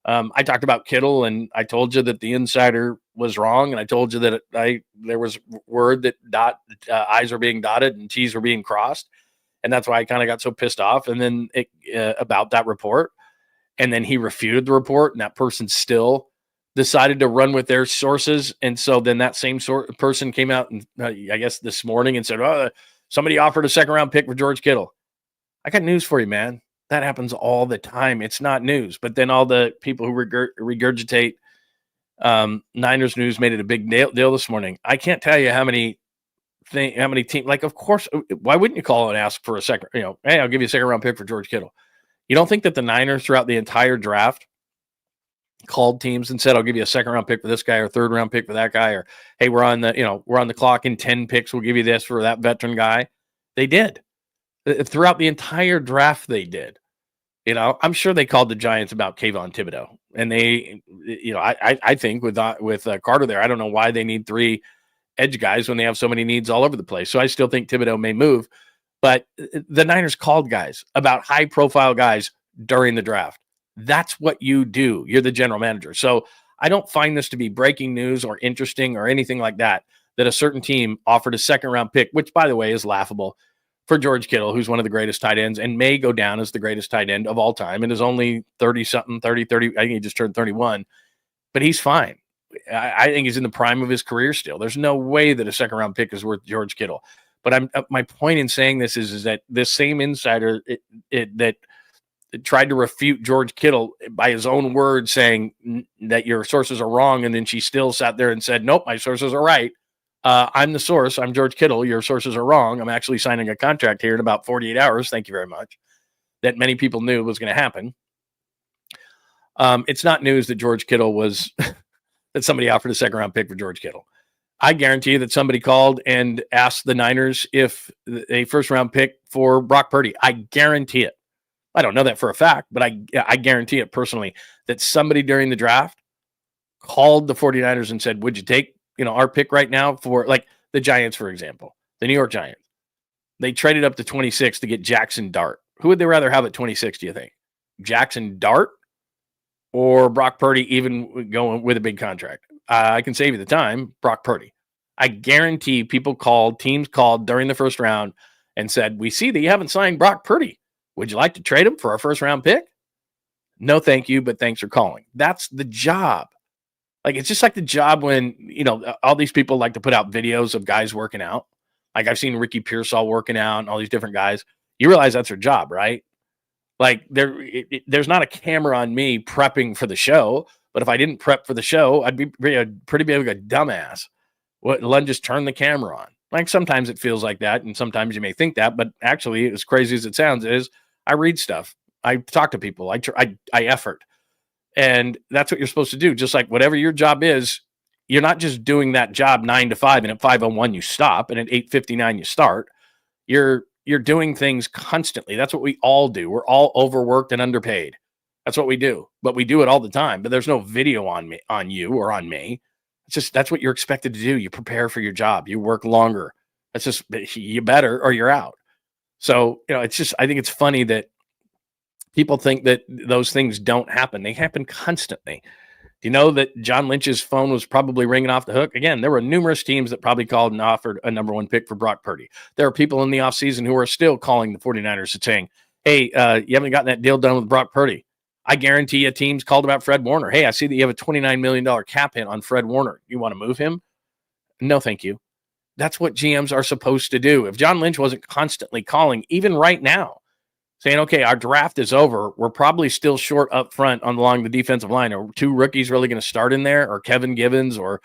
I talked about Kittle, and I told you that the insider was wrong, and I told you that there was word that I's were being dotted and T's were being crossed. And that's why I kind of got so pissed off. And then about that report. And then he refuted the report, and that person still decided to run with their sources. And so then that same person came out, and I guess this morning, and said, "Oh, somebody offered a second-round pick for George Kittle." I got news for you, man. That happens all the time. It's not news. But then all the people who regurgitate Niners news made it a big deal this morning. I can't tell you how many teams, like, of course, why wouldn't you call and ask for a second, hey, I'll give you a second round pick for George Kittle. You don't think that the Niners throughout the entire draft called teams and said, I'll give you a second round pick for this guy or third round pick for that guy, or, hey, we're on the clock in 10 picks. We'll give you this for that veteran guy. They did throughout the entire draft. They did, I'm sure they called the Giants about 𝐬𝐿 and they, I think with Carter there, I don't know why they need 3 edge guys when they have so many needs all over the place. So I still think Thibodeau may move, but the Niners called guys about high profile guys during the draft. That's what you do. You're the general manager. So I don't find this to be breaking news or interesting or anything like that a certain team offered a second round pick, which by the way is laughable, for George Kittle, who's one of the greatest tight ends and may go down as the greatest tight end of all time. And is only 30, I think he just turned 31, but he's fine. I think he's in the prime of his career still. There's no way that a second round pick is worth George Kittle. But my point in saying this is that this same insider that tried to refute George Kittle by his own words, saying that your sources are wrong, and then she still sat there and said, nope, my sources are right. I'm the source. I'm George Kittle. Your sources are wrong. I'm actually signing a contract here in about 48 hours. Thank you very much. That many people knew was going to happen. It's not news that George Kittle was that somebody offered a second round pick for George Kittle. I guarantee you that somebody called and asked the Niners if a first round pick for Brock Purdy. I guarantee it. I don't know that for a fact, but I guarantee it personally that somebody during the draft called the 49ers and said, would you take, our pick right now for, like, the Giants, for example, the New York Giants. They traded up to 26 to get Jackson Dart. Who would they rather have at 26, do you think? Jackson Dart or Brock Purdy, even going with a big contract? I can save you the time, Brock Purdy. I guarantee teams called during the first round and said, we see that you haven't signed Brock Purdy. Would you like to trade him for a first round pick? No, thank you, but thanks for calling. That's the job. Like, it's just like the job when, all these people like to put out videos of guys working out. Like, I've seen Ricky Pearsall working out and all these different guys. You realize that's their job, right? Like, there's not a camera on me prepping for the show, but if I didn't prep for the show, I'd be pretty big of a dumbass. Lund just turned the camera on. Like, sometimes it feels like that, and sometimes you may think that, but actually, as crazy as it sounds, is I read stuff. I talk to people. I effort. And that's what you're supposed to do. Just like whatever your job is, you're not just doing that job 9 to 5, and at 5:01 you stop, and at 8:59 you start. You're doing things constantly. That's what we all do. We're all overworked and underpaid. That's what we do. But we do it all the time. But there's no video on you or on me. That's what you're expected to do. You prepare for your job. You work longer. That's just, you better or you're out. So, it's just, I think it's funny that people think that those things don't happen. They happen constantly. Do you know that John Lynch's phone was probably ringing off the hook? Again, there were numerous teams that probably called and offered a number one pick for Brock Purdy. There are people in the offseason who are still calling the 49ers and saying, hey, you haven't gotten that deal done with Brock Purdy. I guarantee you teams called about Fred Warner. Hey, I see that you have a $29 million cap hit on Fred Warner. You want to move him? No, thank you. That's what GMs are supposed to do. If John Lynch wasn't constantly calling, even right now, saying, okay, our draft is over, we're probably still short up front along the defensive line. Are two rookies really going to start in there? Or Kevin Givens or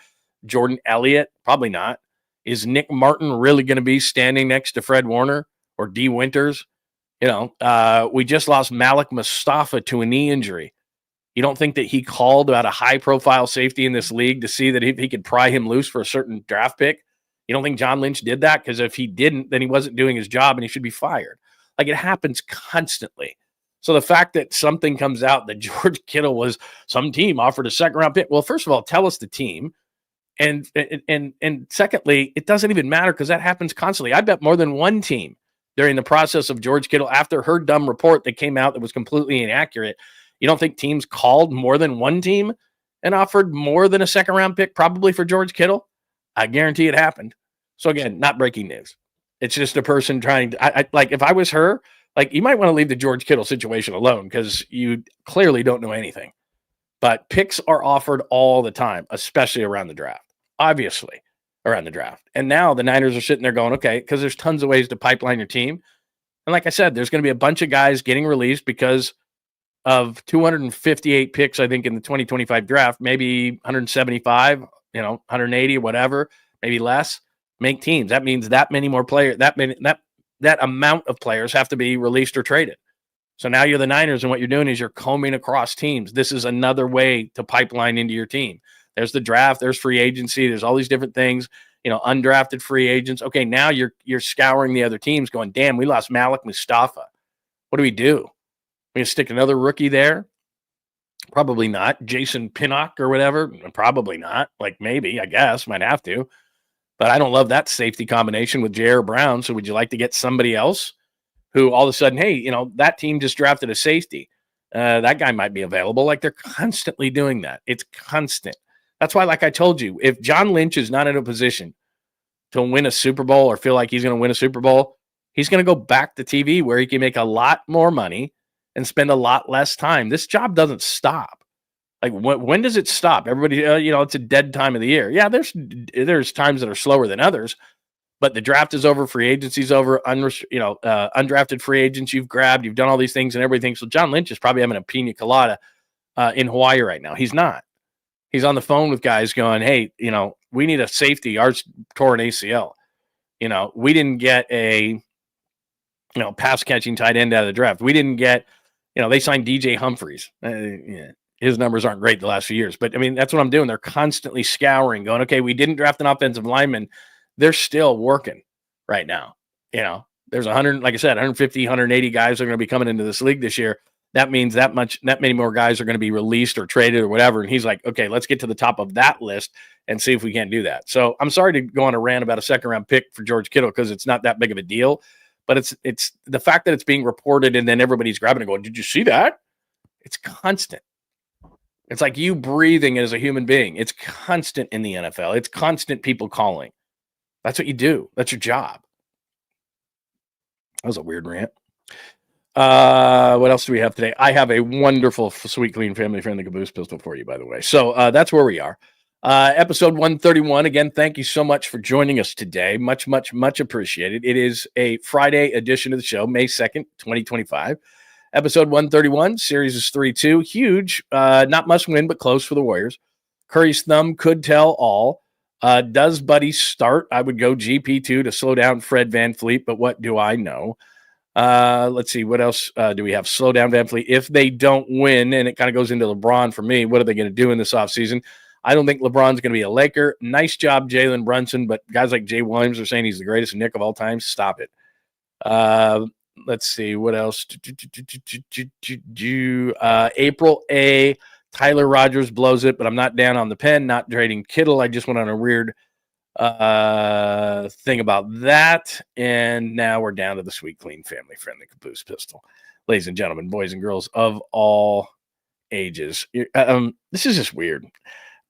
Jordan Elliott? Probably not. Is Nick Martin really going to be standing next to Fred Warner or D. Winters? We just lost Malik Mustafa to a knee injury. You don't think that he called about a high-profile safety in this league to see that if he could pry him loose for a certain draft pick? You don't think John Lynch did that? Because if he didn't, then he wasn't doing his job and he should be fired. Like, it happens constantly. So the fact that something comes out that George Kittle was some team offered a second-round pick, well, first of all, tell us the team. And secondly, it doesn't even matter because that happens constantly. I bet more than one team during the process of George Kittle, after her dumb report that came out that was completely inaccurate, you don't think teams called more than one team and offered more than a second-round pick probably for George Kittle? I guarantee it happened. So again, not breaking news. It's just a person trying to, like, if I was her, like, you might want to leave the George Kittle situation alone because you clearly don't know anything. But picks are offered all the time, especially around the draft, obviously around the draft. And now the Niners are sitting there going, okay, because there's tons of ways to pipeline your team. And like I said, there's going to be a bunch of guys getting released because of 258 picks, I think, in the 2025 draft, maybe 175, 180 or whatever, maybe less, make teams. That means that many more players, that amount of players have to be released or traded. So now you're the Niners, and what you're doing is you're combing across teams. This is another way to pipeline into your team. There's the draft, there's free agency, there's all these different things, undrafted free agents. Okay, now you're scouring the other teams going, damn, we lost Malik Mustafa. What do? We gonna stick another rookie there? Probably not. Jason Pinnock or whatever? Probably not. Like, maybe, I guess, might have to. But I don't love that safety combination with J.R. Brown. So would you like to get somebody else who all of a sudden, hey, that team just drafted a safety. That guy might be available. Like, they're constantly doing that. It's constant. That's why, like I told you, if John Lynch is not in a position to win a Super Bowl or feel like he's going to win a Super Bowl, he's going to go back to TV where he can make a lot more money and spend a lot less time. This job doesn't stop. Like, when does it stop? Everybody, it's a dead time of the year. Yeah, there's times that are slower than others, but the draft is over, free agency's over, undrafted free agents you've grabbed, you've done all these things and everything. So John Lynch is probably having a pina colada in Hawaii right now. He's not. He's on the phone with guys going, hey, we need a safety. Ours tore an ACL. We didn't get a, pass catching tight end out of the draft. We didn't get, they signed DJ Humphries. His numbers aren't great the last few years, but I mean, that's what I'm doing. They're constantly scouring, going, okay, we didn't draft an offensive lineman. They're still working right now. There's 100, like I said, 150, 180 guys are going to be coming into this league this year. That means that many more guys are going to be released or traded or whatever. And he's like, okay, let's get to the top of that list and see if we can't do that. So I'm sorry to go on a rant about a second round pick for George Kittle because it's not that big of a deal, but it's the fact that it's being reported and then everybody's grabbing and going, did you see that? It's constant. It's like you breathing as a human being. It's constant in the NFL. It's constant people calling. That's what you do. That's your job. That was a weird rant. What else do we have today? I have a wonderful, sweet, clean, family-friendly caboose pistol for you, by the way. So that's where we are. Episode 131. Again, thank you so much for joining us today. Much, much, much appreciated. It is a Friday edition of the show, May 2nd, 2025. Episode 131, series is 3-2. Huge, not must win, but close for the Warriors. Curry's thumb could tell all. Does Buddy start? I would go GP2 to slow down Fred VanVleet, but what do I know? Let's see, what else do we have? Slow down VanVleet. If they don't win, and it kind of goes into LeBron for me, what are they going to do in this offseason? I don't think LeBron's going to be a Laker. Nice job, Jalen Brunson, but guys like Jay Williams are saying he's the greatest Nick of all time. Stop it. Let's see, what else? April A. Tyler Rogers blows it, but I'm not down on the pen, not trading Kittle. I just went on a weird thing about that. And now we're down to the sweet, clean, family-friendly caboose pistol. Ladies and gentlemen, boys and girls of all ages. This is just weird.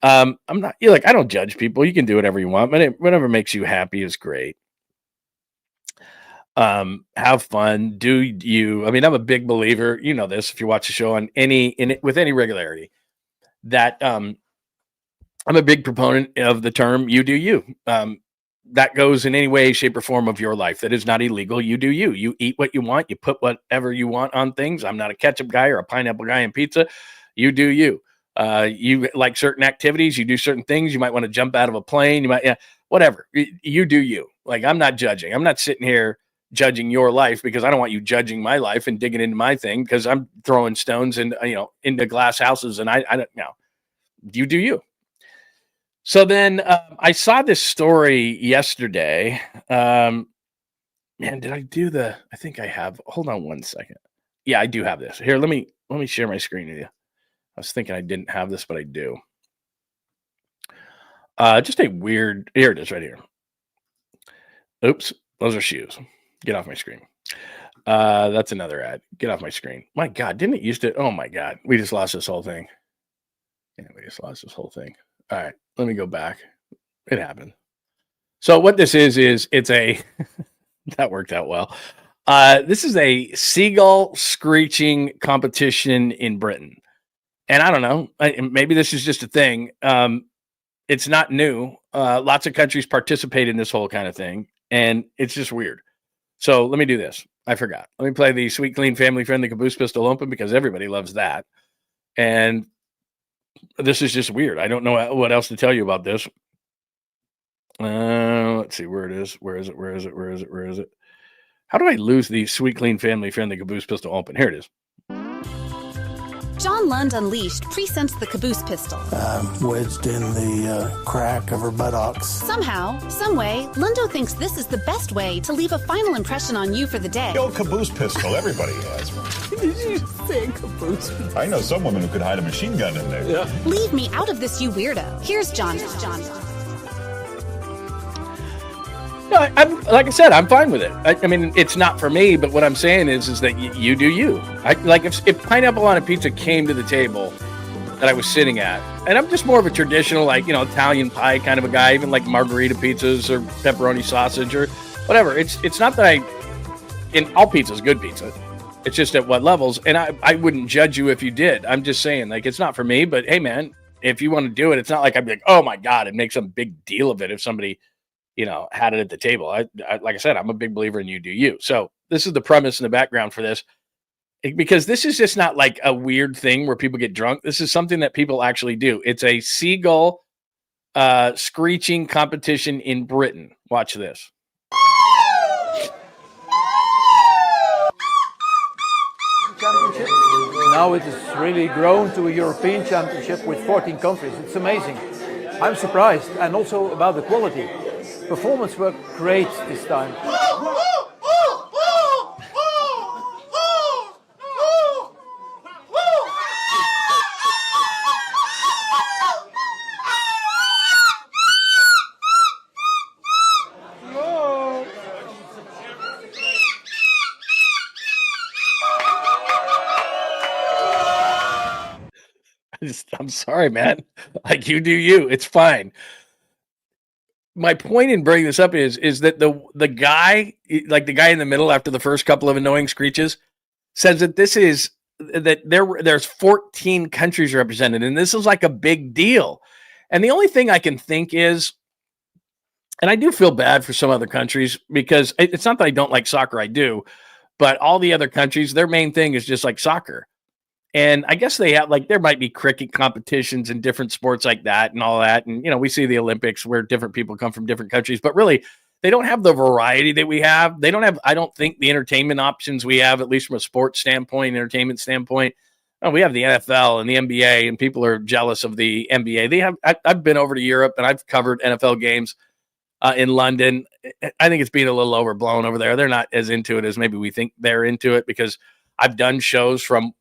I'm not, I don't judge people. You can do whatever you want, but whatever makes you happy is great. Have fun. Do you? I mean, I'm a big believer. You know this if you watch the show with any regularity. That I'm a big proponent of the term "you do you." That goes in any way, shape, or form of your life. That is not illegal. You do you. You eat what you want. You put whatever you want on things. I'm not a ketchup guy or a pineapple guy in pizza. You do you. You like certain activities. You do certain things. You might want to jump out of a plane. You might, whatever. You do you. Like, I'm not judging. I'm not sitting here judging your life because I don't want you judging my life and digging into my thing because I'm throwing stones and into glass houses and I don't know. You do you. So then I saw this story yesterday. Man, did I do I think I have. Hold on one second. Yeah, I do have this. Here, let me share my screen with you. I was thinking I didn't have this, but I do. Just a weird. Here it is right here. Oops, those are shoes. Get off my screen. That's another ad. Get off my screen. My God, didn't it used to? Oh my God, we just lost this whole thing. Yeah, we just lost this whole thing. All right, let me go back. It happened. So what this is it's a that worked out well. This is a seagull screeching competition in Britain. And I don't know, maybe this is just a thing. It's not new. Lots of countries participate in this whole kind of thing, and it's just weird. So let me do this. I forgot. Let me play the sweet, clean, family-friendly caboose pistol open because everybody loves that. And this is just weird. I don't know what else to tell you about this. Let's see where it is. Where is it? How do I lose the sweet, clean, family-friendly caboose pistol open? Here it is. John Lund Unleashed presents the caboose pistol. Wedged in the crack of her buttocks. Somehow, someway, Lundo thinks this is the best way to leave a final impression on you for the day. The old caboose pistol, everybody has one. Did you say caboose pistol? I know some women who could hide a machine gun in there. Yeah. Leave me out of this, you weirdo. Here's John. No, I'm like I said, I'm fine with it. I mean, it's not for me, but what I'm saying is that you do you. If pineapple on a pizza came to the table that I was sitting at, and I'm just more of a traditional, Italian pie kind of a guy, even like margarita pizzas or pepperoni sausage or whatever. It's not that all pizza is good pizza. It's just at what levels, and I wouldn't judge you if you did. I'm just saying, it's not for me, but hey, man, if you want to do it, it's not like I'd be like, oh my God, and make some big deal of it if somebody had it at the table. I like I said, I'm a big believer in you do you. So this is the premise in the background for this, because this is just not like a weird thing where people get drunk. This is something that people actually do. It's a seagull screeching competition in Britain. Watch this. Championship. Now it has really grown to a European championship with 14 countries. It's amazing. I'm surprised, and also about the quality. Performance worked great this time. I'm sorry, man. You do you. It's fine. My point in bringing this up is that the guy, the guy in the middle after the first couple of annoying screeches, says that there's 14 countries represented, and this is like a big deal. And the only thing I can think is, and I do feel bad for some other countries because it's not that I don't like soccer, I do, but all the other countries, their main thing is just like soccer. And I guess they have there might be cricket competitions and different sports like that and all that. And, we see the Olympics where different people come from different countries, but really they don't have the variety that we have. They don't have, I don't think, the entertainment options we have, at least from a sports standpoint, entertainment standpoint. We have the NFL and the NBA, and people are jealous of the NBA. I've been over to Europe and I've covered NFL games in London. I think it's being a little overblown over there. They're not as into it as maybe we think they're into it, because I've done shows from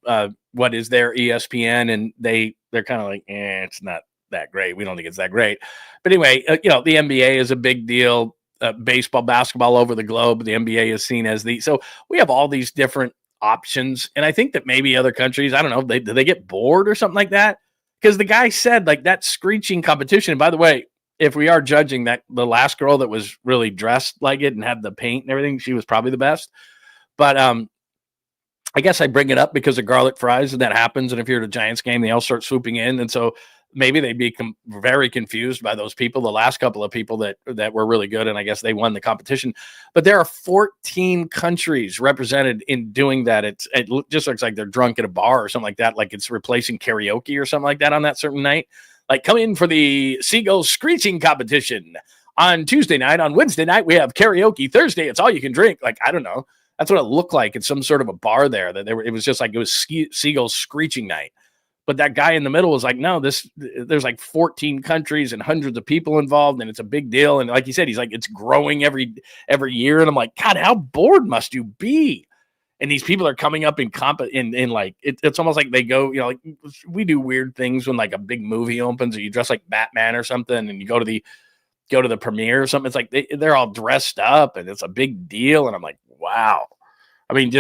what is their ESPN, and they're kind of like, it's not that great. We don't think it's that great. But anyway, the NBA is a big deal. Baseball, basketball over the globe. The NBA is seen as so we have all these different options. And I think that maybe other countries, I don't know, do they get bored or something like that? Because the guy said like that screeching competition. And by the way, if we are judging that, the last girl that was really dressed like it and had the paint and everything, she was probably the best. But I guess I bring it up because of garlic fries, and that happens. And if you're at a Giants game, they all start swooping in. And so maybe they'd be very confused by those people, the last couple of people that were really good, and I guess they won the competition. But there are 14 countries represented in doing that. It just looks like they're drunk at a bar or something like that, like it's replacing karaoke or something like that on that certain night. Like, come in for the Seagull screeching competition on Tuesday night. On Wednesday night, we have karaoke. Thursday, it's all you can drink. Like, I don't know. That's what it looked like at some sort of a bar there. It was just like it was Seagull screeching night. But that guy in the middle was like, no, there's like 14 countries and hundreds of people involved, and it's a big deal. And like he said, he's like, it's growing every year. And I'm like, God, how bored must you be? And these people are coming up in like, it's almost like they go, like we do weird things when like a big movie opens, or you dress like Batman or something, and you go to the premiere or something. It's like they're all dressed up, and it's a big deal. And I'm like, wow. I mean,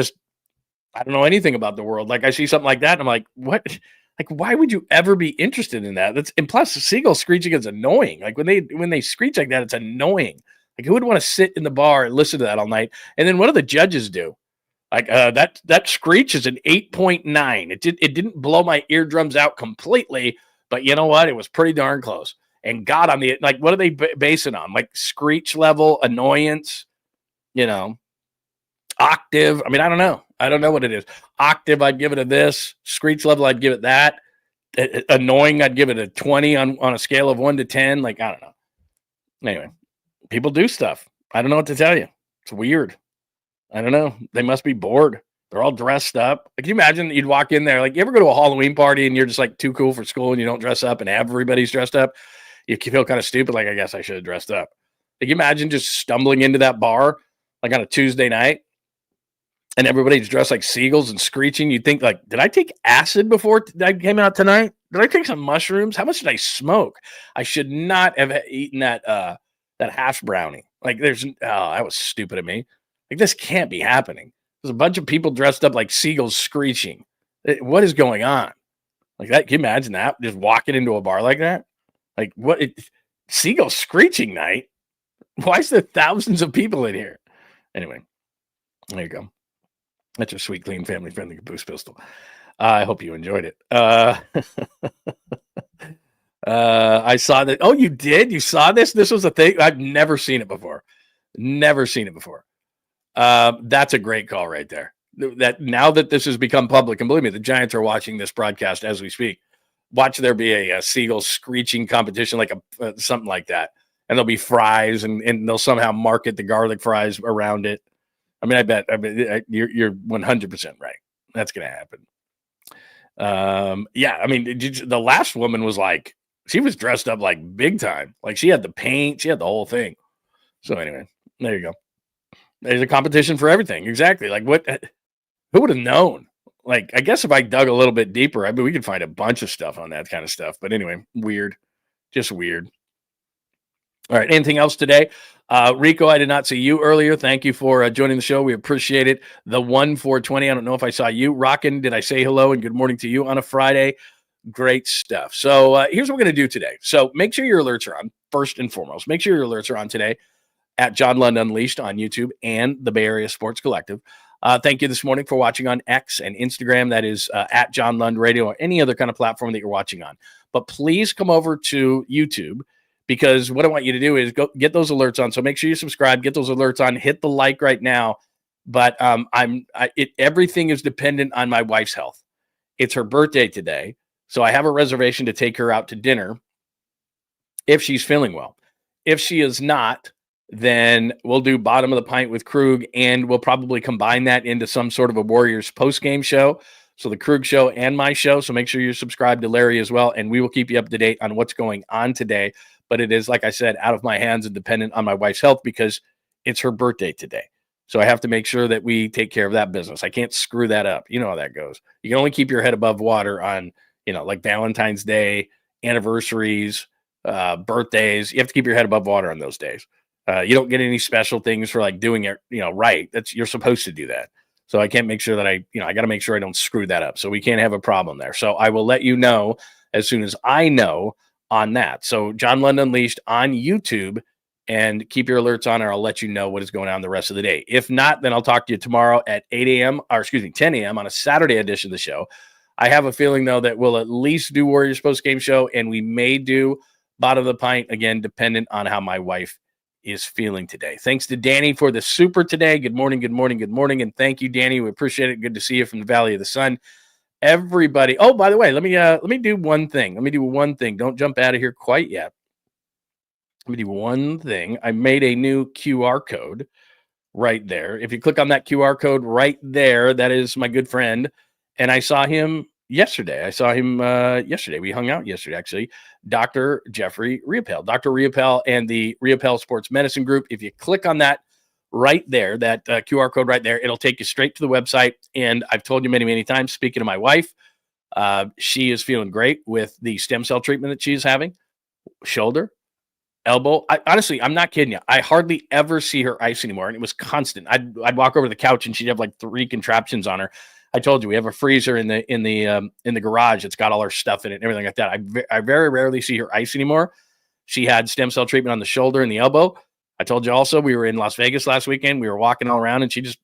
I don't know anything about the world. Like I see something like that, and I'm like, what? Like, why would you ever be interested in that? And plus, the seagull screeching is annoying. Like when they screech like that, it's annoying. Like who would want to sit in the bar and listen to that all night? And then what do the judges do? Like that screech is an 8.9. It didn't blow my eardrums out completely, but you know what? It was pretty darn close. And God, on the like, what are they base it on? Like screech level, annoyance, octave. I mean, I don't know. I don't know what it is. Octave, I'd give it a this. Screech level, I'd give it that. Annoying, I'd give it a 20 on a scale of 1 to 10. Like, I don't know. Anyway, people do stuff. I don't know what to tell you. It's weird. I don't know. They must be bored. They're all dressed up. Like, can you imagine that you'd walk in there? Like, you ever go to a Halloween party and you're just like too cool for school and you don't dress up and everybody's dressed up? You feel kind of stupid. Like, I guess I should have dressed up. Like, you imagine just stumbling into that bar like on a Tuesday night, and everybody's dressed like seagulls and screeching. You'd think, like, did I take acid before I came out tonight? Did I take some mushrooms? How much did I smoke? I should not have eaten that hash brownie. Like, that was stupid of me. Like, this can't be happening. There's a bunch of people dressed up like seagulls screeching. What is going on? Like that? Can you imagine that? Just walking into a bar like that? Like, what? Seagull screeching night? Why is there thousands of people in here? Anyway, there you go. That's your sweet, clean, family-friendly Caboose pistol. I hope you enjoyed it. I saw that. Oh, you did? You saw this? This was a thing? I've never seen it before. Never seen it before. That's a great call right there. That now that this has become public, and believe me, the Giants are watching this broadcast as we speak. Watch there be a seagull screeching competition, like something like that. And there'll be fries, and they'll somehow market the garlic fries around it. I mean, I bet you're 100% right. That's going to happen. Yeah, I mean, the last woman was like, she was dressed up like big time. Like she had the paint, she had the whole thing. So anyway, there you go. There's a competition for everything. Exactly. Like who would have known? Like, I guess if I dug a little bit deeper, I mean, we could find a bunch of stuff on that kind of stuff. But anyway, weird. Just weird. All right. Anything else today? Rico, I did not see you earlier. Thank you for joining the show. We appreciate it. The 1-420. I don't know if I saw you. Rockin', did I say hello and good morning to you on a Friday? Great stuff. So here's what we're going to do today. So make sure your alerts are on, first and foremost. Make sure your alerts are on today at John Lund Unleashed on YouTube and the Bay Area Sports Collective. Thank you this morning for watching on X and Instagram. That is at John Lund Radio or any other kind of platform that you're watching on. But please come over to YouTube, because what I want you to do is go get those alerts on. So make sure you subscribe, get those alerts on, hit the like right now. But everything is dependent on my wife's health. It's her birthday today, so I have a reservation to take her out to dinner if she's feeling well. If she is not, then we'll do Bottom of the Pint with Krug, and we'll probably combine that into some sort of a Warriors post-game show. So the Krug show and my show. So make sure you're subscribed to Larry as well, and we will keep you up to date on what's going on today. But it is, like I said, out of my hands and dependent on my wife's health because it's her birthday today. So I have to make sure that we take care of that business. I can't screw that up. You know how that goes. You can only keep your head above water on, like Valentine's Day anniversaries, birthdays. You have to keep your head above water on those days. You don't get any special things for like doing it, right. You're supposed to do that. So I can't make sure that I got to make sure I don't screw that up. So we can't have a problem there. So I will let you know as soon as I know on that. So John Lund Unleashed on YouTube, and keep your alerts on, or I'll let you know what is going on the rest of the day. If not, then I'll talk to you tomorrow at 10 a.m. on a Saturday edition of the show. I have a feeling, though, that we'll at least do Warriors post-game show, and we may do Bottom of the Pint, again, dependent on how my wife is feeling today. Thanks to Danny for the super today. Good morning, good morning, good morning, and thank you, Danny. We appreciate it. Good to see you from the Valley of the Sun. Everybody. Oh, by the way, let me do one thing. Don't jump out of here quite yet. Let me do one thing. I made a new QR code right there. If you click on that QR code right there, that is my good friend. And I saw him yesterday. We hung out yesterday, actually. Dr. Jeffrey 𝐬𝐲𝐫𝐫. Dr. 𝐬𝐲𝐫𝐫 and the 𝐬𝐲𝐫 Sports Medicine Group. If you click on that right there, that QR code right there, it'll take you straight to the website. And I've told you many, many times, speaking to my wife, she is feeling great with the stem cell treatment that she's having. Shoulder, elbow. Honestly, I'm not kidding you. I hardly ever see her ice anymore, and it was constant. I'd walk over to the couch, and she'd have like 3 contraptions on her. I told you we have a freezer in the garage. It's got all our stuff in it and everything like that. I very rarely see her ice anymore. She had stem cell treatment on the shoulder and the elbow. I told you also we were in Las Vegas last weekend. We were walking all around, and she just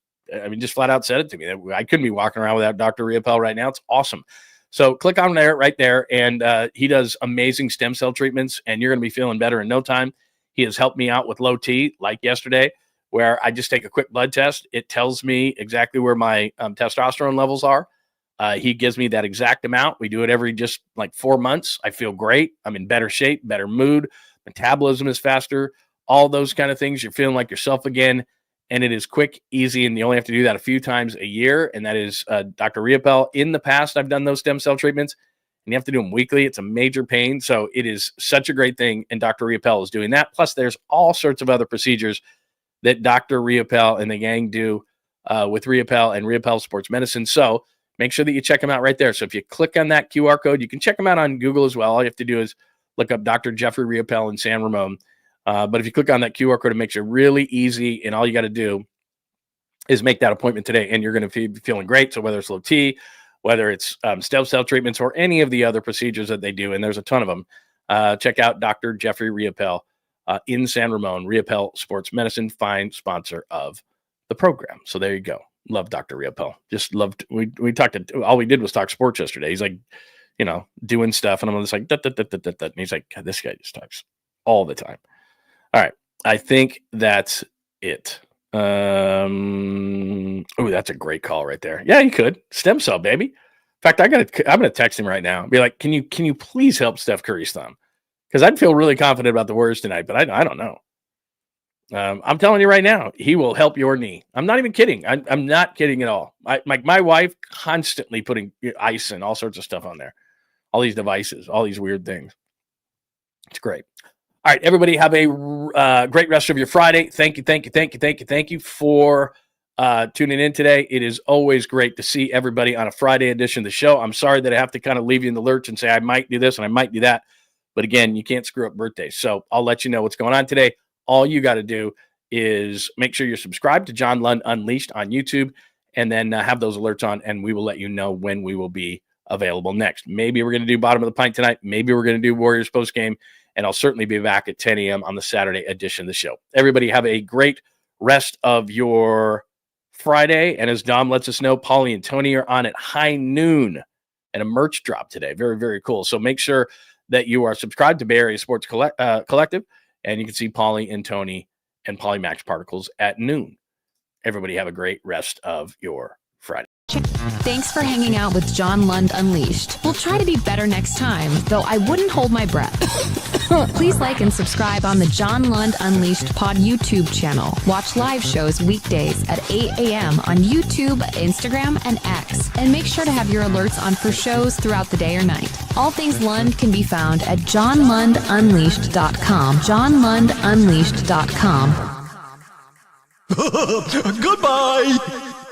flat out said it to me. I couldn't be walking around without Dr. 𝐬𝐲𝐫𝐫 right now. It's awesome. So click on there, right there, and he does amazing stem cell treatments, and you're going to be feeling better in no time. He has helped me out with low T, like yesterday, where I just take a quick blood test. It tells me exactly where my testosterone levels are. He gives me that exact amount. We do it every just like 4 months. I feel great. I'm in better shape, better mood. Metabolism is faster. All those kind of things. You're feeling like yourself again. And it is quick, easy, and you only have to do that a few times a year. And that is Dr. 𝐬𝐲𝐫𝐫. In the past, I've done those stem cell treatments, and you have to do them weekly. It's a major pain. So it is such a great thing. And Dr. 𝐬𝐲𝐫𝐫 is doing that. Plus, there's all sorts of other procedures that Dr. 𝐬𝐲𝐫𝐫 and the gang do with 𝐬𝐲𝐫 and 𝐬𝐲𝐫 Sports Medicine. So make sure that you check them out right there. So if you click on that QR code, you can check them out on Google as well. All you have to do is look up Dr. Jeffrey 𝐬𝐲𝐫𝐫 in San Ramon. But if you click on that QR code, it makes it really easy. And all you got to do is make that appointment today, and you're going to be feeling great. So whether it's low T, whether it's stem cell treatments, or any of the other procedures that they do, and there's a ton of them, check out Dr. Jeffrey 𝐬𝐲𝐫𝐫 in San Ramon. 𝐬𝐲𝐫 Sports Medicine, fine sponsor of the program. So there you go. Love Dr. 𝐬𝐲𝐫𝐫. Just loved. We talked. All we did was talk sports yesterday. He's like, doing stuff, and I'm just like, and he's like, God, this guy just talks all the time. All right, I think that's it. Oh, that's a great call right there. Yeah, you could. Stem cell, baby. In fact, I'm gonna text him right now. Be like, can you please help Steph Curry's thumb? Because I'd feel really confident about the Warriors tonight, but I don't know. I'm telling you right now, he will help your knee. I'm not even kidding. I'm not kidding at all. My wife constantly putting ice and all sorts of stuff on there, all these devices, all these weird things. It's great. All right, everybody, have a great rest of your Friday. Thank you for tuning in today. It is always great to see everybody on a Friday edition of the show. I'm sorry that I have to kind of leave you in the lurch and say I might do this and I might do that. But again, you can't screw up birthdays. So I'll let you know what's going on today. All you got to do is make sure you're subscribed to John Lund Unleashed on YouTube, and then have those alerts on, and we will let you know when we will be available next. Maybe we're going to do Bottom of the Pint tonight. Maybe we're going to do Warriors post game. And I'll certainly be back at 10 a.m. on the Saturday edition of the show. Everybody have a great rest of your Friday. And as Dom lets us know, Paulie and Tony are on at high noon and a merch drop today. Very, very cool. So make sure that you are subscribed to Bay Area Sports Collective, and you can see Paulie and Tony and Polymax Particles at noon. Everybody have a great rest of your Friday. Thanks for hanging out with John Lund Unleashed. We'll try to be better next time, though I wouldn't hold my breath. Please like and subscribe on the John Lund Unleashed Pod YouTube channel. Watch live shows weekdays at 8 a.m. on YouTube, Instagram, and X. And make sure to have your alerts on for shows throughout the day or night. All things Lund can be found at johnlundunleashed.com. johnlundunleashed.com. Goodbye!